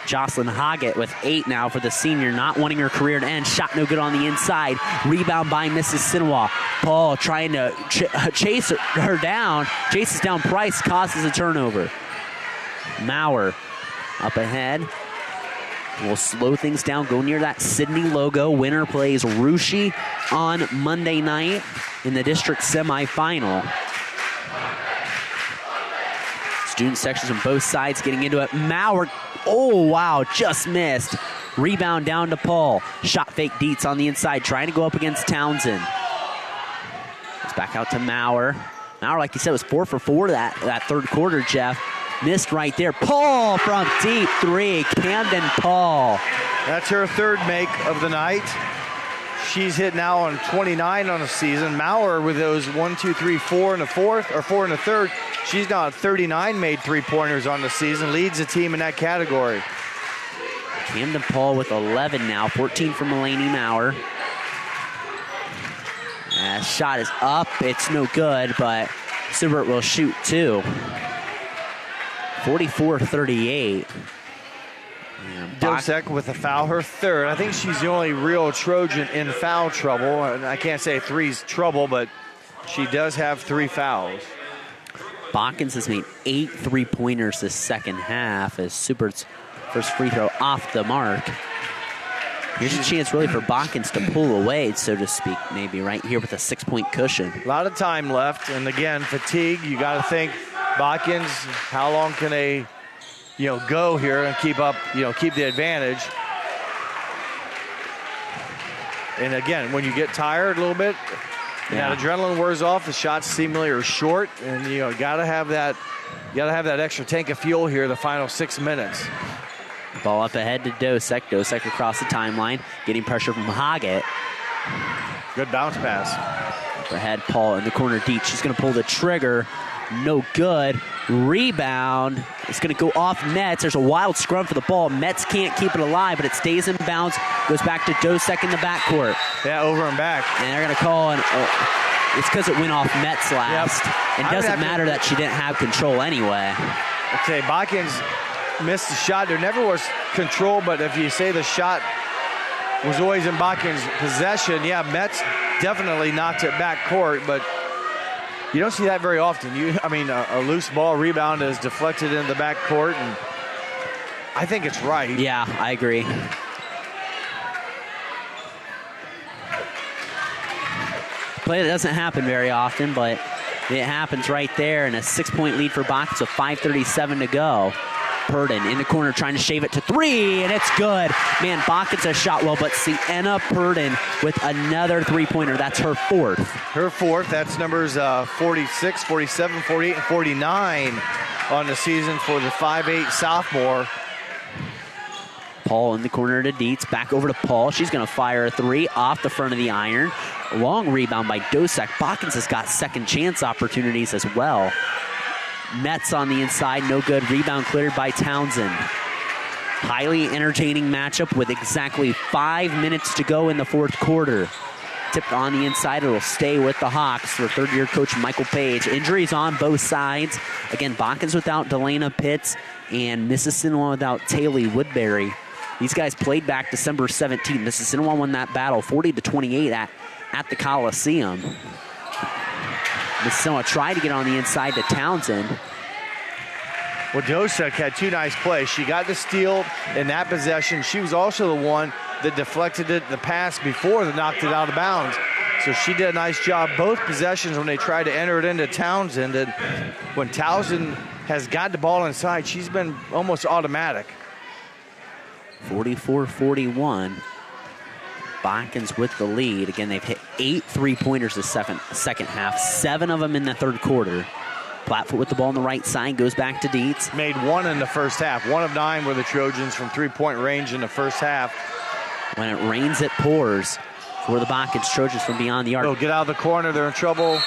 Speaker 1: Jocelyn Hoggett with 8 now for the senior, not wanting her career to end. Shot no good on the inside. Rebound by Mississinawa. Paul trying to chase her down. Chases down Price, causes a turnover. Maurer up ahead. We'll slow things down, go near that Sidney logo. Winner plays Russia on Monday night in the district semifinal. Student sections on both sides getting into it. Maurer, oh wow, just missed. Rebound down to Paul. Shot fake Dietz on the inside, trying to go up against Townsend. It's back out to Maurer. Maurer, like you said, was 4 for 4 that third quarter, Jeff. Missed right there. Paul from deep 3. Camden Paul.
Speaker 2: That's her third make of the night. She's hit now on 29 on the season. Maurer with those 1, 2, 3, 4 in the fourth, or 4 in the third. She's now at 39 made three-pointers on the season. Leads the team in that category.
Speaker 1: Camden Paul with 11 now. 14 for Mulaney Maurer. Shot is up. It's no good, but Subert will shoot 2. 44-38.
Speaker 2: Dosek with a foul, her third. I think she's the only real Trojan in foul trouble. And I can't say 3's trouble, but she does have 3 fouls.
Speaker 1: Botkins has made 8 three-pointers this second half as Subert's first free throw off the mark. Here's a chance really for Botkins to pull away, so to speak, maybe right here with a 6-point cushion.
Speaker 2: A lot of time left, and again, fatigue. You got to think Botkins, how long can they, go here and keep up, keep the advantage? And again, when you get tired a little bit, that adrenaline wears off. The shots seemingly are short, and you gotta have that extra tank of fuel here the final 6 minutes.
Speaker 1: Ball up ahead to Dosek. Dosek across the timeline, getting pressure from Hoggett.
Speaker 2: Good bounce pass.
Speaker 1: Up ahead, Paul in the corner deep. She's going to pull the trigger. No good. Rebound. It's going to go off Metz. There's a wild scrum for the ball. Metz can't keep it alive, but it stays in bounds. Goes back to Dosek in the backcourt.
Speaker 2: Yeah, over and back.
Speaker 1: And they're going to call an... it's because it went off Metz last. Yep. It doesn't matter that she didn't have control anyway.
Speaker 2: Okay, Botkins missed the shot. There never was control, but if you say the shot was always in Botkins' possession, Metz definitely knocked it back court, but you don't see that very often. A loose ball rebound is deflected in the back court, and I think it's right.
Speaker 1: Yeah, I agree. play that doesn't happen very often, but it happens right there, and a 6-point lead for Botkins with 5:37 to go. Purdon in the corner trying to shave it to 3, and it's good. Man, Botkins has shot well, but Sienna Purdon with another 3-pointer. That's her 4th.
Speaker 2: Her 4th. That's numbers 46, 47, 48, and 49 on the season for the 5'8 sophomore.
Speaker 1: Paul in the corner to Dietz. Back over to Paul. She's going to fire a 3 off the front of the iron. Long rebound by Dosek. Botkins has got second chance opportunities as well. Metz on the inside, no good. Rebound cleared by Townsend. Highly entertaining matchup with exactly 5 minutes to go in the 4th quarter. Tipped on the inside, it'll stay with the Hawks for third-year coach Michael Page. Injuries on both sides. Again, Botkins without Delana Pitts and Mississinawa without Taylor Woodbury. These guys played back December 17th. Mississinawa won that battle 40-28 at the Coliseum. Mississinawa tried to get on the inside to Townsend.
Speaker 2: Well, Dosek had 2 nice plays. She got the steal in that possession. She was also the one that deflected it, the pass before that knocked it out of bounds. So she did a nice job both possessions when they tried to enter it into Townsend. And when Townsend has got the ball inside, she's been almost automatic.
Speaker 1: 44-41. Botkins with the lead. Again, they've hit 8 3-pointers the second half, 7 of them in the 3rd quarter. Plattfoot with the ball on the right side, goes back to Dietz.
Speaker 2: Made 1 in the first half. 1 of 9 were the Trojans from 3-point range in the first half.
Speaker 1: When it rains, it pours for the Botkins Trojans from beyond the arc.
Speaker 2: They'll get out of the corner, they're in trouble.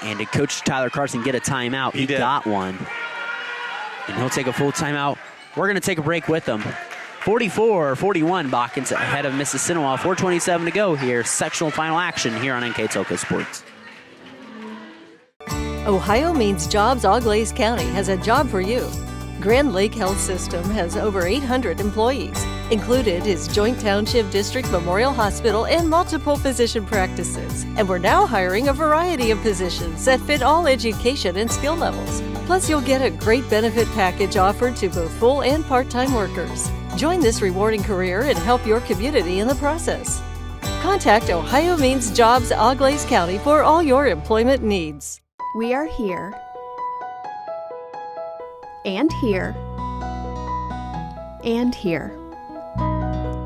Speaker 1: And did Coach Tyler Carson get a timeout? He got one. And he'll take a full timeout. We're going to take a break with them. 44-41, Botkins ahead of Mississinawa. 4:27 to go here. Sectional final action here on NKTelco Sports.
Speaker 14: Ohio Means Jobs Auglaize County has a job for you. Grand Lake Health System has over 800 employees. Included is Joint Township District Memorial Hospital and multiple physician practices. And we're now hiring a variety of positions that fit all education and skill levels. Plus, you'll get a great benefit package offered to both full and part-time workers. Join this rewarding career and help your community in the process. Contact Ohio Means Jobs Auglaize County for all your employment needs.
Speaker 5: We are here and here and here.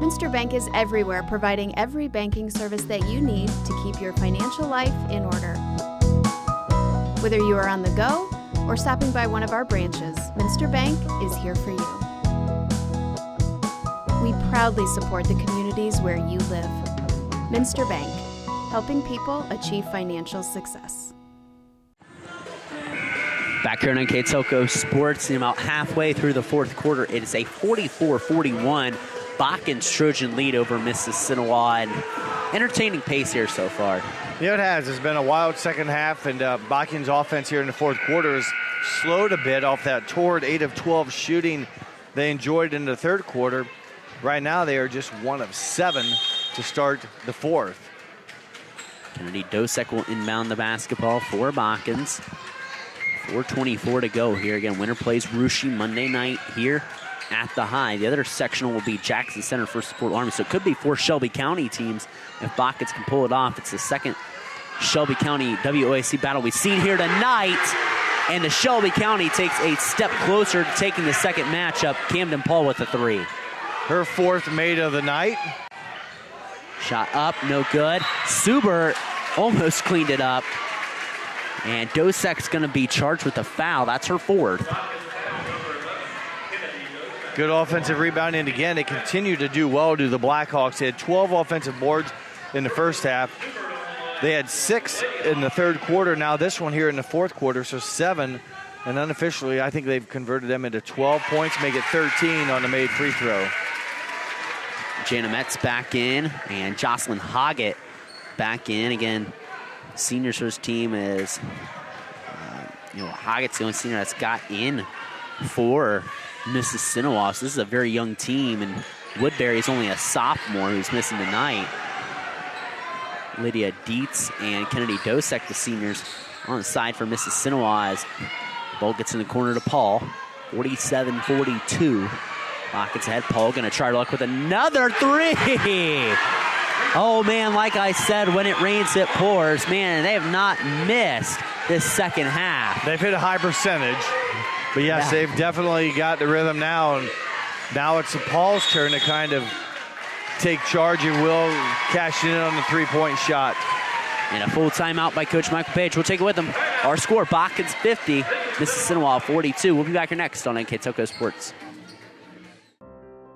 Speaker 5: Minster Bank is everywhere, providing every banking service that you need to keep your financial life in order. Whether you are on the go or stopping by one of our branches, Minster Bank is here for you. We proudly support the communities where you live. Minster Bank, helping people achieve financial success.
Speaker 1: Back here on NKTelco Sports, and about halfway through the 4th quarter, it is a 44-41 Botkins Trojan lead over Mississinawa. And entertaining pace here so far.
Speaker 2: Yeah, it has. It's been a wild second half, and Botkins offense here in the 4th quarter has slowed a bit off that torrid 8 of 12 shooting they enjoyed in the 3rd quarter. Right now, they are just 1 of 7 to start the 4th.
Speaker 1: Kennedy Dosek will inbound the basketball for Botkins. 4:24 to go here. Again, winner plays Rushi Monday night here at the High. The other sectional will be Jackson Center versus Fort Laramie. So it could be 4 Shelby County teams if Botkins can pull it off. It's the second Shelby County WOAC battle we've seen here tonight. And the Shelby County takes a step closer to taking the second matchup. Camden Paul with a 3.
Speaker 2: Her 4th made of the night.
Speaker 1: Shot up, no good. Suber almost cleaned it up. And Dosek's going to be charged with a foul. That's her 4th.
Speaker 2: Good offensive rebounding. And again, they continue to do well to the Blackhawks. They had 12 offensive boards in the first half. They had 6 in the 3rd quarter. Now this one here in the 4th quarter, so 7. And unofficially, I think they've converted them into 12 points, make it 13 on the made free throw.
Speaker 1: Jana Metz back in, and Jocelyn Hoggett back in. Again, seniors for his team is, Hoggett's the only senior that's got in for Mississinawa. So this is a very young team, and Woodbury is only a sophomore who's missing tonight. Lydia Dietz and Kennedy Dosek, the seniors, on the side for Mississinawa as ball gets in the corner to Paul. 47-42. Botkins ahead. Paul going to try to luck with another 3. Oh, man, like I said, when it rains, it pours. Man, they have not missed this second half.
Speaker 2: They've hit a high percentage. But, yes, they've definitely got the rhythm now. And now it's Paul's turn to kind of take charge and will cash in on the three-point shot.
Speaker 1: And a full timeout by Coach Michael Page. We'll take it with him. Our score, Botkins 50, Mississinawa 42. We'll be back here next on NKTelco Sports.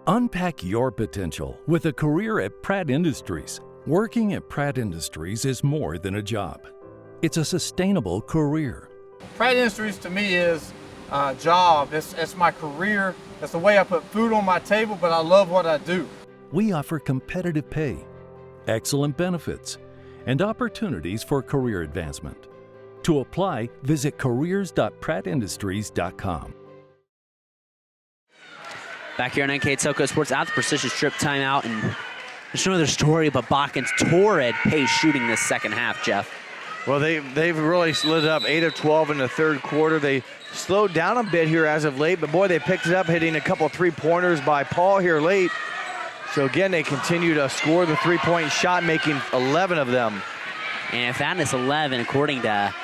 Speaker 16: Unpack your potential with a career at Pratt Industries. Working at Pratt Industries is more than a job. It's a sustainable career.
Speaker 17: Pratt Industries to me is a job. It's my career. It's the way I put food on my table, but I love what I do.
Speaker 16: We offer competitive pay, excellent benefits, and opportunities for career advancement. To apply, visit careers.prattindustries.com.
Speaker 1: Back here on NKTelco Sports at the Precision Strip timeout, and there's no other story but Botkins' torrid pace shooting this second half, Jeff.
Speaker 2: Well, they've really lit it up, 8 of 12 in the third quarter. They slowed down a bit here as of late, but boy, they picked it up, hitting a couple three-pointers by Paul here late. So again, they continue to score the three-point shot, making 11 of them.
Speaker 1: And if that is 11, according to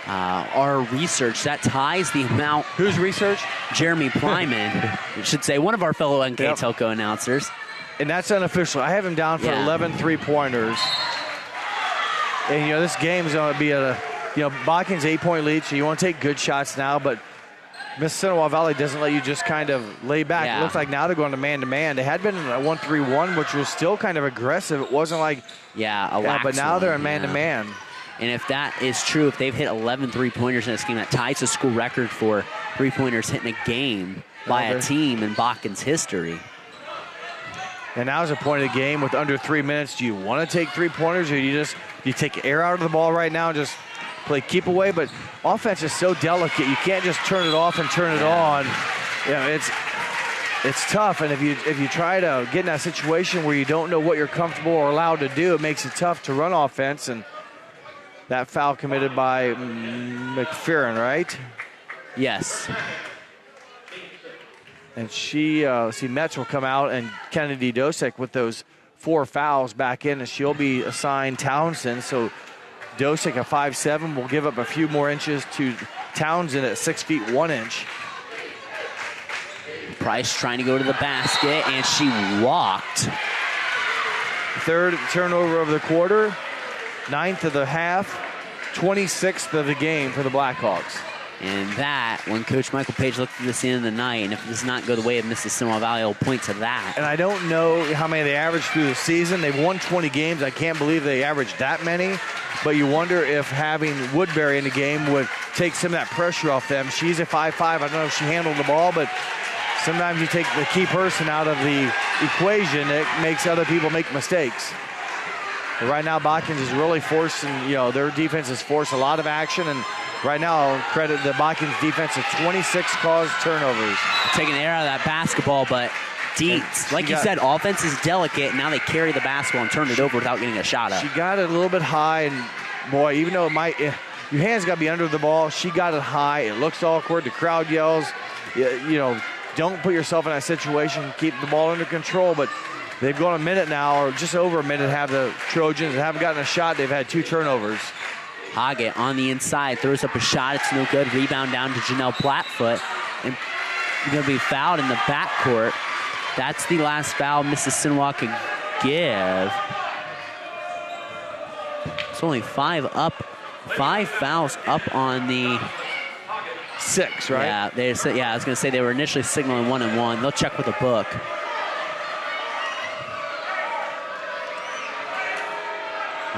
Speaker 1: our research, that ties the amount.
Speaker 2: Whose research?
Speaker 1: Jeremy Plyman, I should say, one of our fellow NKTelco announcers.
Speaker 2: And that's unofficial. I have him down for 11 three-pointers. And, this game's going to be Botkins 8-point lead, so you want to take good shots now, but Mississinawa Valley doesn't let you just kind of lay back.
Speaker 1: Yeah.
Speaker 2: It looks like now they're going to man-to-man. They had been in a 1-3-1, which was still kind of aggressive. It wasn't like... but now they're in man-to-man.
Speaker 1: And if that is true, if they've hit 11 three-pointers in this game, that ties the school record for three-pointers hitting a game by a team in Botkins history.
Speaker 2: And now is a point of the game with under 3 minutes. Do you want to take three-pointers, or do you take air out of the ball right now and just play keep away? But offense is so delicate. You can't just turn it off and turn it on. It's tough. And if you try to get in that situation where you don't know what you're comfortable or allowed to do, it makes it tough to run offense. And that foul committed by McFerrin, right?
Speaker 1: Yes.
Speaker 2: And Metz will come out, and Kennedy Dosek with those 4 fouls back in, and she'll be assigned Townsend. So Dosek at 5'7" will give up a few more inches to Townsend at 6 feet 1 inch.
Speaker 1: Price trying to go to the basket, and she walked.
Speaker 2: Third turnover of the quarter, 9th of the half, 26th of the game for the Blackhawks.
Speaker 1: And that, when Coach Michael Page looked at this end of the night, and if it does not go the way of Mississinawa Valley, he'll point to that.
Speaker 2: And I don't know how many they averaged through the season. They've won 20 games. I can't believe they averaged that many. But you wonder if having Woodbury in the game would take some of that pressure off them. She's a 5'5". I don't know if she handled the ball, but sometimes you take the key person out of the equation. It makes other people make mistakes. But right now, Botkins is really forcing, their defense has forced a lot of action, and right now, I'll credit the Botkins defense of 26 caused turnovers.
Speaker 1: Taking the air out of that basketball, but Dietz, like you said, offense is delicate. Now they carry the basketball and turn it over without getting a shot up.
Speaker 2: She got it a little bit high, and boy, even though your hands got to be under the ball, she got it high. It looks awkward. The crowd yells, don't put yourself in that situation. Keep the ball under control, but they've gone a minute now, or just over a minute, have the Trojans. They haven't gotten a shot. They've had 2 turnovers.
Speaker 1: Hoggett on the inside, throws up a shot. It's no good. Rebound down to Janelle Plattfoot. And going to be fouled in the backcourt. That's the last foul Mississinawa could give. It's only 5 fouls up on the
Speaker 2: 6, right?
Speaker 1: Yeah, I was going to say they were initially signaling 1-1. They'll check with the book.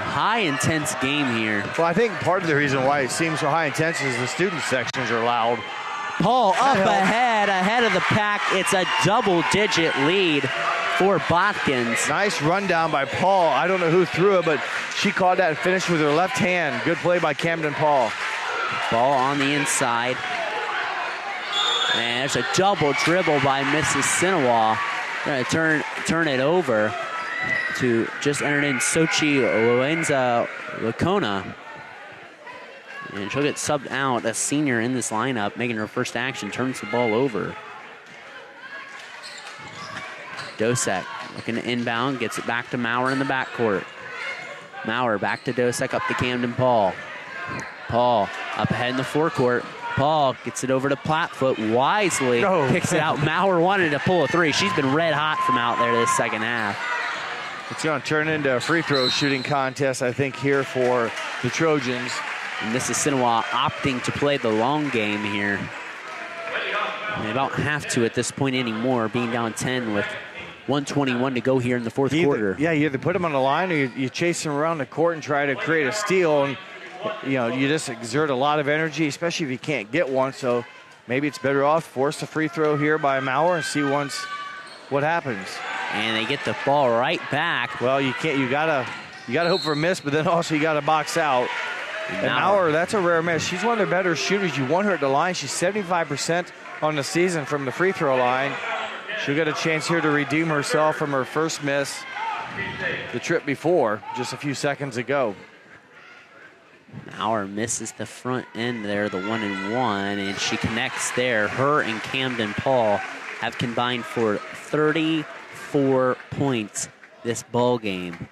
Speaker 1: High intense game here.
Speaker 2: Well, I think part of the reason why it seems so high intense is the student sections are loud.
Speaker 1: Paul up ahead of the pack. It's a double-digit lead for Botkins.
Speaker 2: Nice rundown by Paul. I don't know who threw it, but she caught that and finished with her left hand. Good play by Camden Paul.
Speaker 1: Ball on the inside. And there's a double dribble by Mississinawa. Going to turn it over to just entered in Sochi Loenza Lacona. And she'll get subbed out, a senior in this lineup, making her first action, turns the ball over. Dosek Looking to inbound, gets it back to Maurer in the backcourt. Maurer back to Dosek, up to Camden Paul. Paul up ahead in the forecourt. Paul gets it over to Plattfoot wisely, kicks it out. Maurer wanted to pull a three. She's been red hot from out there this second half.
Speaker 2: It's going to turn into a free throw shooting contest, I think, here for the Trojans.
Speaker 1: And Mississinawa opting to play the long game here. They don't have to at this point anymore, being down 10 with 1:21 to go here in the fourth quarter.
Speaker 2: Yeah, you either put them on the line or you chase them around the court and try to create a steal. And you just exert a lot of energy, especially if you can't get one. So maybe it's better off force a free throw here by Maurer and see what happens.
Speaker 1: And they get the ball right back.
Speaker 2: Well, you gotta hope for a miss, but then also you gotta box out. And Maurer, that's a rare miss. She's one of their better shooters. You want her at the line. She's 75% on the season from the free throw line. She'll get a chance here to redeem herself from her first miss the trip before, just a few seconds ago.
Speaker 1: Maurer misses the front end there, the 1-and-1, and she connects there. Her and Camden Paul have combined for 34 points this ball game,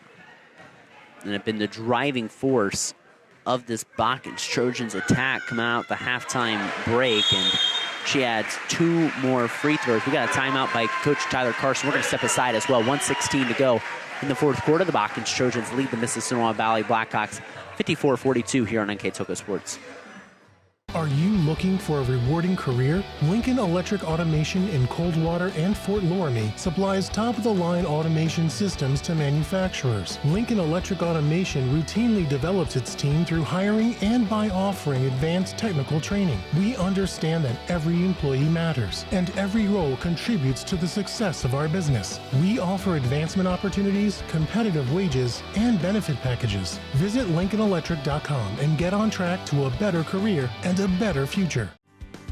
Speaker 1: and have been the driving force of this Botkins Trojans attack coming out the halftime break. And she adds 2 more free throws. We got a timeout by Coach Tyler Carson. We're going to step aside as well. 1:16 to go in the fourth quarter. The Botkins Trojans lead the Mississinawa Valley Blackhawks 54-42 here on NKTelco Sports.
Speaker 18: Are you looking for a rewarding career? Lincoln Electric Automation in Coldwater and Fort Loramie supplies top-of-the-line automation systems to manufacturers. Lincoln Electric Automation routinely develops its team through hiring and by offering advanced technical training. We understand that every employee matters, and every role contributes to the success of our business. We offer advancement opportunities, competitive wages, and benefit packages. Visit LincolnElectric.com and get on track to a better career and a better future.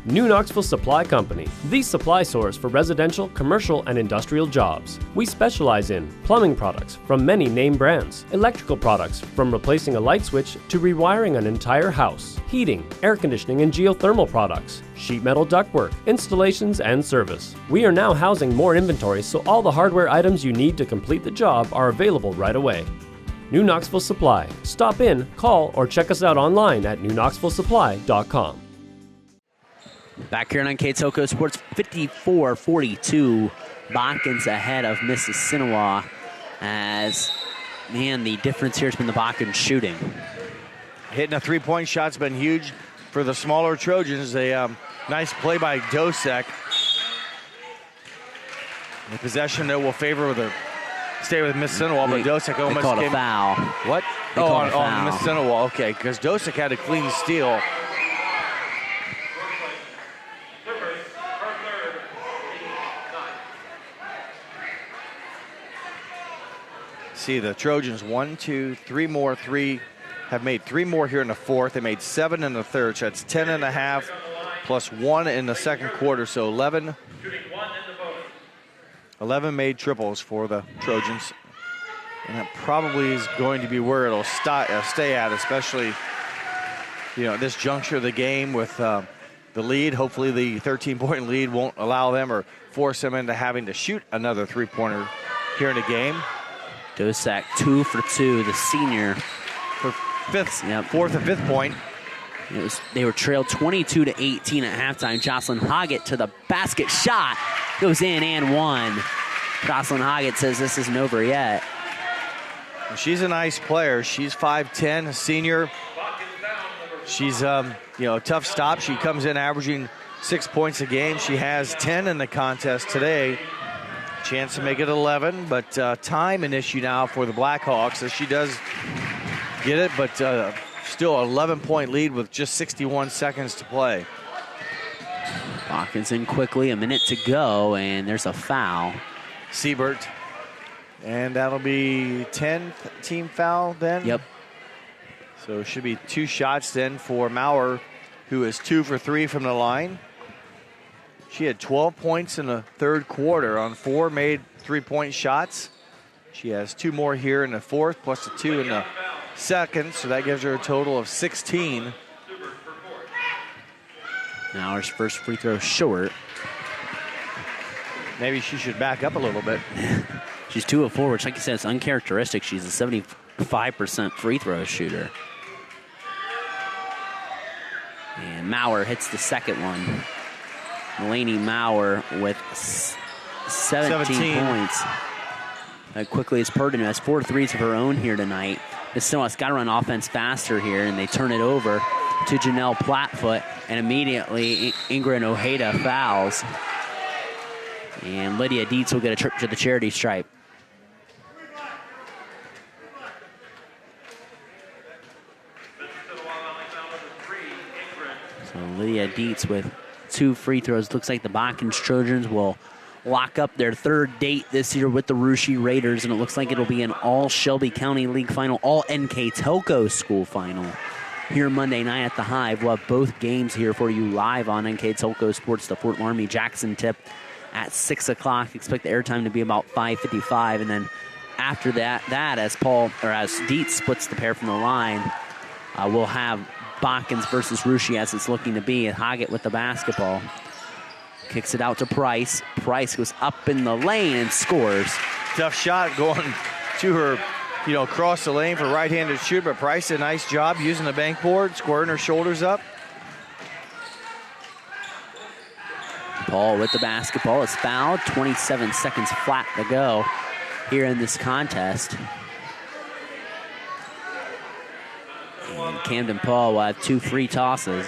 Speaker 19: New Knoxville Supply Company, the supply source for residential, commercial, and industrial jobs. We specialize in plumbing products from many name brands, electrical products from replacing a light switch to rewiring an entire house, heating, air conditioning, and geothermal products, sheet metal ductwork, installations, and service. We are now housing more inventory, so all the hardware items you need to complete the job are available right away. New Knoxville Supply. Stop in, call, or check us out online at newknoxvillesupply.com.
Speaker 1: Back here on NKTelco Sports, 54-42. Botkins ahead of Mississinawa. As, man, the difference here has been the Botkins shooting.
Speaker 2: Hitting a three-point shot's been huge for the smaller Trojans. A nice play by Dosek. The possession that will favor stay with Mississinawa, but Dosek almost
Speaker 1: called
Speaker 2: came.
Speaker 1: A foul.
Speaker 2: What? On Mississinawa. Okay, because Dosek had a clean steal. See the Trojans 1, 2, 3 more. Have made 3 more here in the fourth. They made 7 in the third. So that's 10.5 plus 1 in the second quarter. So 11 made triples for the Trojans. And that probably is going to be where it'll stay at, especially at this juncture of the game with the lead. Hopefully the 13-point lead won't allow them or force them into having to shoot another three-pointer here in the game.
Speaker 1: Dosek 2 for 2, the senior.
Speaker 2: For fourth and fifth point.
Speaker 1: They were trailed 22-18 at halftime. Jocelyn Hoggett to the basket shot. Goes in and one. Jocelyn Hoggett says this isn't over yet.
Speaker 2: She's a nice player. She's 5'10", a senior. She's a tough stop. She comes in averaging 6 points a game. She has 10 in the contest today. Chance to make it 11, but time an issue now for the Blackhawks as she does get it, but still an 11-point lead with just 61 seconds to play.
Speaker 1: Botkins in quickly, a minute to go, and there's a foul.
Speaker 2: Siebert, and that'll be 10th team foul then?
Speaker 1: Yep.
Speaker 2: So it should be 2 shots then for Maurer, who is 2 for 3 from the line. She had 12 points in the third quarter on 4 made three-point shots. She has 2 more here in the fourth, plus the 2 in the second, so that gives her a total of 16.
Speaker 1: Maurer's first free throw short.
Speaker 2: Maybe she should back up a little bit.
Speaker 1: She's 2 of 4, which, like you said, is uncharacteristic. She's a 75% free throw shooter. And Maurer hits the second one. Mulaney Maurer with 17 points. Quickly as Purdue has 4 threes of her own here tonight. Mississinawa's got to run offense faster here, and they turn it over to Janelle Plattfoot, and immediately Ingrid Ojeda fouls. And Lydia Dietz will get a trip to the charity stripe. So Lydia Dietz with 2 free throws. Looks like the Botkins Trojans will lock up their 3rd date this year with the Russia Raiders, and it looks like it'll be an all Shelby County League final, all NKTelco school final here Monday night at the Hive. We'll have both games here for you live on NKTelco Sports. The Fort Laramie Jackson tip at 6 o'clock. Expect the airtime to be about 5:55, and then after that as Dietz splits the pair from the line, we'll have Botkins versus Russia as it's looking to be. Hoggett with the basketball. Kicks it out to Price. Price goes up in the lane and scores.
Speaker 2: Tough shot going to her, across the lane for right-handed shooter, but Price did a nice job using the bank board, squaring her shoulders up.
Speaker 1: Paul with the basketball is fouled. 27 seconds flat to go here in this contest. And Camden Paul will have 2 free tosses.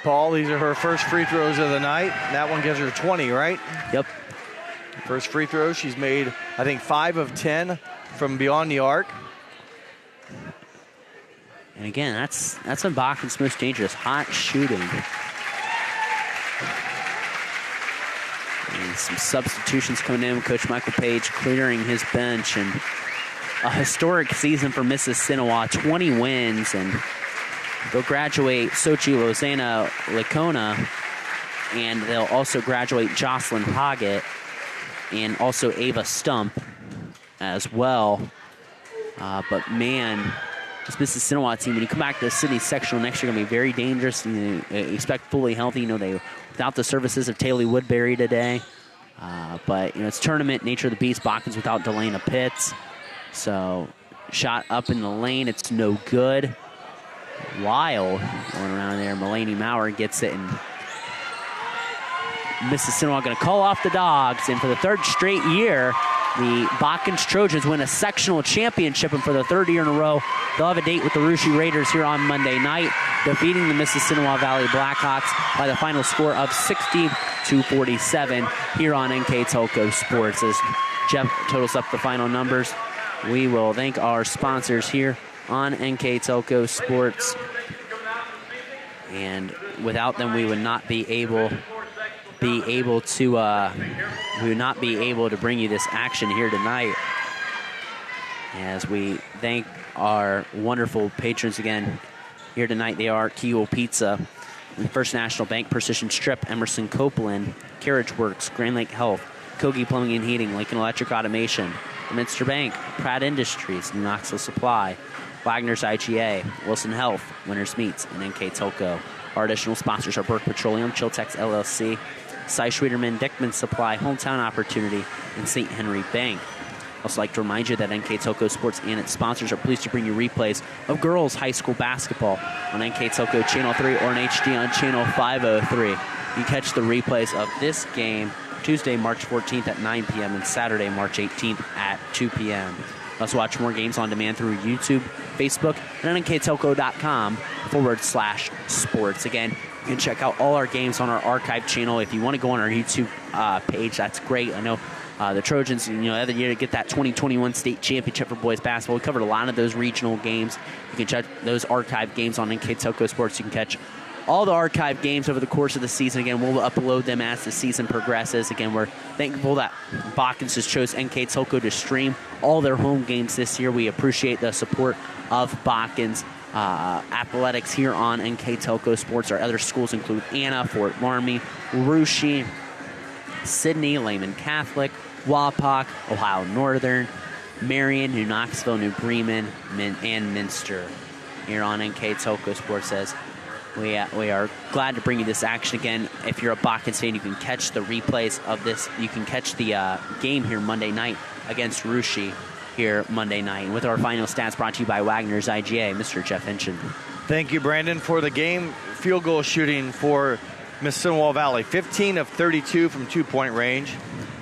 Speaker 2: Paul, these are her first free throws of the night. That one gives her 20, right?
Speaker 1: Yep.
Speaker 2: First free throw, she's made, I think, 5 of 10 from beyond the arc.
Speaker 1: And again, that's when Botkins' most dangerous, hot shooting. And some substitutions coming in. Coach Michael Page clearing his bench, and a historic season for Mississinawa, 20 wins, and they'll graduate Sochi Lozana Licona, and they'll also graduate Jocelyn Hoggett and also Ava Stump as well. But man, this Mississinawa team, when you come back to the Sidney Sectional next year, going to be very dangerous. And expect fully healthy. They without the services of Taylor Woodbury today. But it's tournament nature of the beast. Botkins without Delana Pitts. So shot up in the lane, it's no good. Wild going around there. Mulaney Maurer gets it, and Mississinawa going to call off the Dogs. And for the 3rd straight year, the Botkins Trojans win a sectional championship, and for the 3rd year in a row, they'll have a date with the Russia Raiders here on Monday night, defeating the Mississinawa Valley Blackhawks by the final score of 60-47 here on NKTelco Sports. As Jeff totals up the final numbers, we will thank our sponsors here on NKTelco Sports, and without them, we would not be able to bring you this action here tonight. As we thank our wonderful patrons again here tonight, they are Keel Pizza, and First National Bank, Precision Strip, Emerson Copeland, Carriage Works, Grand Lake Health, Kogi Plumbing and Heating, Lincoln Electric Automation, Minster Bank, Pratt Industries, Knoxville Supply, Wagner's IGA, Wilson Health, Winners Meats, and NKTelco. Our additional sponsors are Burke Petroleum, Chiltex LLC, Cy Schwederman, Dickman Supply, Hometown Opportunity, and St. Henry Bank. I'd also like to remind you that NKTelco Sports and its sponsors are pleased to bring you replays of girls high school basketball on NKTelco Channel 3 or in HD on Channel 503. You can catch the replays of this game Tuesday, March 14th at 9 p.m. and Saturday, March 18th at 2 p.m. Also watch more games on demand through YouTube, Facebook, and NKTelco.com/sports. Again, you can check out all our games on our archive channel. If you want to go on our YouTube page, that's great. I know the Trojans, the other year to get that 2021 state championship for boys basketball. We covered a lot of those regional games. You can check those archive games on NKTelco Sports. You can catch all the archive games over the course of the season. Again, we'll upload them as the season progresses. Again, we're thankful that Botkins has chose NKTelco to stream all their home games this year. We appreciate the support of Botkins athletics here on NKTelco Sports. Our other schools include Anna, Fort Laramie, Russia, Sidney, Lehman Catholic, Wapak, Ohio Northern, Marion, New Knoxville, New Bremen, and Minster. Here on NKTelco Sports, as We are glad to bring you this action again. If you're a Botkins fan, you can catch the replays of this. You can catch the game here Monday night against Russia here Monday night. And with our final stats brought to you by Wagner's IGA, Mr. Jeff Hinchin.
Speaker 2: Thank you, Brandon, for the game. Field goal shooting for Mississinawa Valley. 15 of 32 from two-point range.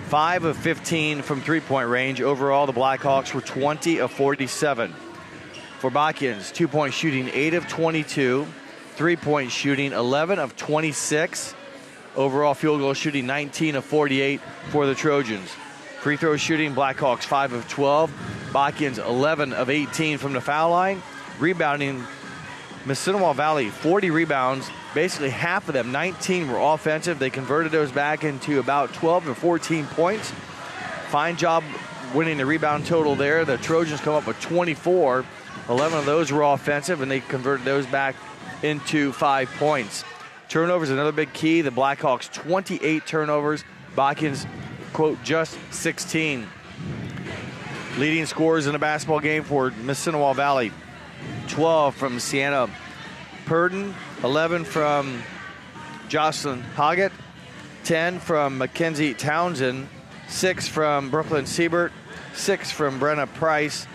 Speaker 2: 5 of 15 from three-point range. Overall, the Blackhawks were 20 of 47. For Botkins, two-point shooting, 8 of 22. Three-point shooting, 11 of 26. Overall field goal shooting, 19 of 48 for the Trojans. Free throw shooting, Blackhawks 5 of 12. Botkins 11 of 18 from the foul line. Rebounding, Mississinawa Valley 40 rebounds. Basically half of them, 19, were offensive. They converted those back into about 12 or 14 points. Fine job winning the rebound total there. The Trojans come up with 24. 11 of those were offensive, and they converted those back into 5 points. Turnovers, another big key. The Blackhawks, 28 turnovers. Botkins, quote, just 16. Leading scorers in the basketball game for Mississinawa Valley, 12 from Sienna Purdon, 11 from Jocelyn Hoggett, 10 from Mackenzie Townsend, 6 from Brooklyn Siebert, 6 from Brenna Price,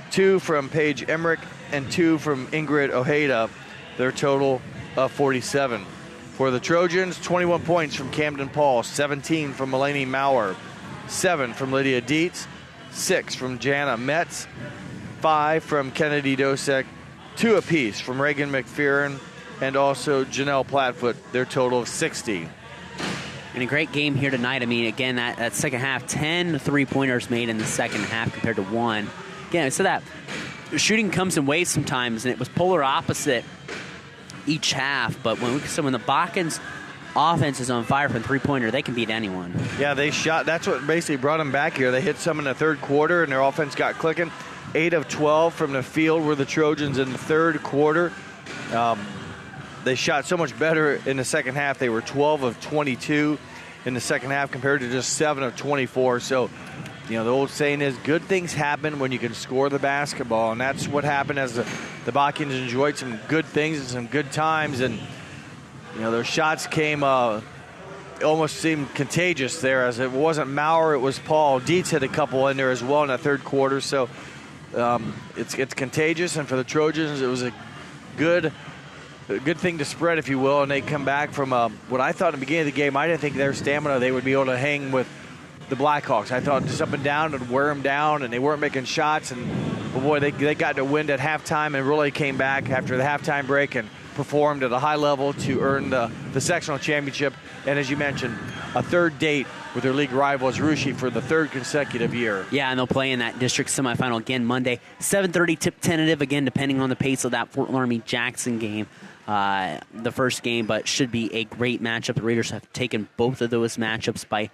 Speaker 2: 2 from Paige Emmerich, and 2 from Ingrid Ojeda. Their total of 47. For the Trojans, 21 points from Camden Paul, 17 from Mulaney Maurer, 7 from Lydia Dietz, 6 from Jana Metz, 5 from Kennedy Dosek, 2 apiece from Reagan McPherson, and also Janelle Platfoot, their total of 60.
Speaker 1: And a great game here tonight. I mean, again, that second half, 10 three-pointers made in the second half compared to 1. Again, so that shooting comes in waves sometimes, and it was polar opposite each half. But when the Botkins offense is on fire from three-pointer, they can beat anyone.
Speaker 2: Yeah, they shot. That's what basically brought them back here. They hit some in the third quarter, and their offense got clicking. 8 of 12 from the field were the Trojans in the third quarter. They shot so much better in the second half. They were 12 of 22 in the second half compared to just 7 of 24. So, the old saying is good things happen when you can score the basketball, and that's what happened as the Botkins enjoyed some good things and some good times. And, their shots came almost seemed contagious there, as it wasn't Maurer, it was Paul. Dietz had a couple in there as well in the third quarter. So it's contagious, and for the Trojans, it was a good thing to spread, if you will, and they come back from what I thought in the beginning of the game. I didn't think their stamina, they would be able to hang with the Blackhawks. I thought just up and down and wear them down, and they weren't making shots. And boy, they got to wind at halftime and really came back after the halftime break and performed at a high level to earn the sectional championship. And as you mentioned, a third date with their league rivals, Russia, for the third consecutive year.
Speaker 1: Yeah, and they'll play in that district semifinal again Monday. 7:30 tip tentative, again, depending on the pace of that Fort Laramie-Jackson game, the first game, but should be a great matchup. The Raiders have taken both of those matchups by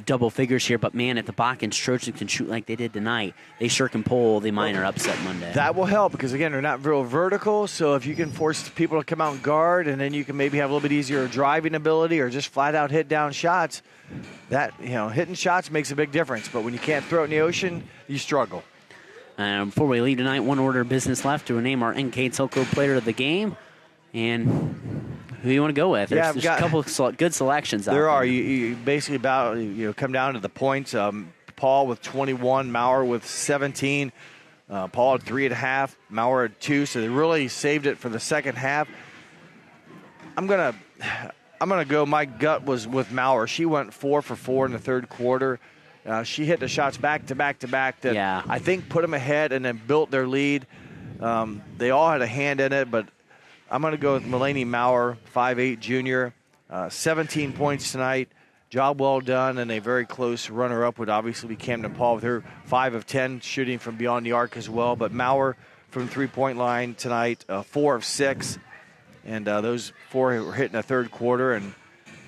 Speaker 1: double figures here, but man, if the Botkins Trojans can shoot like they did tonight, they sure can pull the minor upset Monday.
Speaker 2: That will help because, again, they're not real vertical, so if you can force people to come out and guard, and then you can maybe have a little bit easier driving ability or just flat out hit down shots, that, hitting shots makes a big difference. But when you can't throw it in the ocean, you struggle.
Speaker 1: Before we leave tonight, one order of business left to name our NKTelco player of the game. And who do you want to go with? There's a couple of good selections out there.
Speaker 2: There are. You basically come down to the points. Paul with 21, Maurer with 17. Paul had 3.5, Maurer had 2. So they really saved it for the second half. I'm gonna go. My gut was with Maurer. She went 4 for 4 in the third quarter. She hit the shots back to back that I think put them ahead and then built their lead. They all had a hand in it, but I'm going to go with Mulaney Maurer, 5'8", junior, 17 points tonight. Job well done, and a very close runner-up would obviously be Camden Paul with her 5 of 10 shooting from beyond the arc as well. But Maurer from three-point line tonight, 4 of 6, and those 4 were hit in the third quarter. And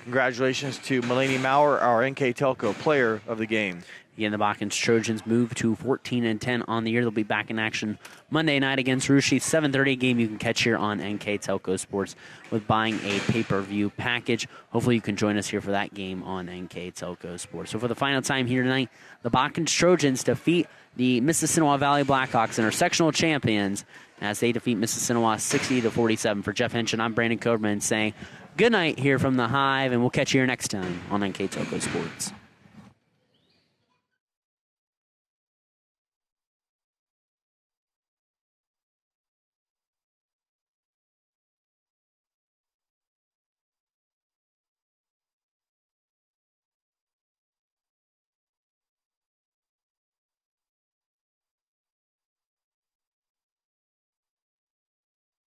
Speaker 2: congratulations to Mulaney Maurer, our NKTelco player of the game.
Speaker 1: Again, the Botkins Trojans move to 14-10 on the year. They'll be back in action Monday night against Russia. 7:30 game you can catch here on NKTelco Sports with buying a pay-per-view package. Hopefully you can join us here for that game on NKTelco Sports. So for the final time here tonight, the Botkins Trojans defeat the Mississinawa Valley Blackhawks and our sectional champions as they defeat Mississinawa 60-47. For Jeff Hinch, I'm Brandon Coderman saying good night here from the Hive, and we'll catch you here next time on NKTelco Sports.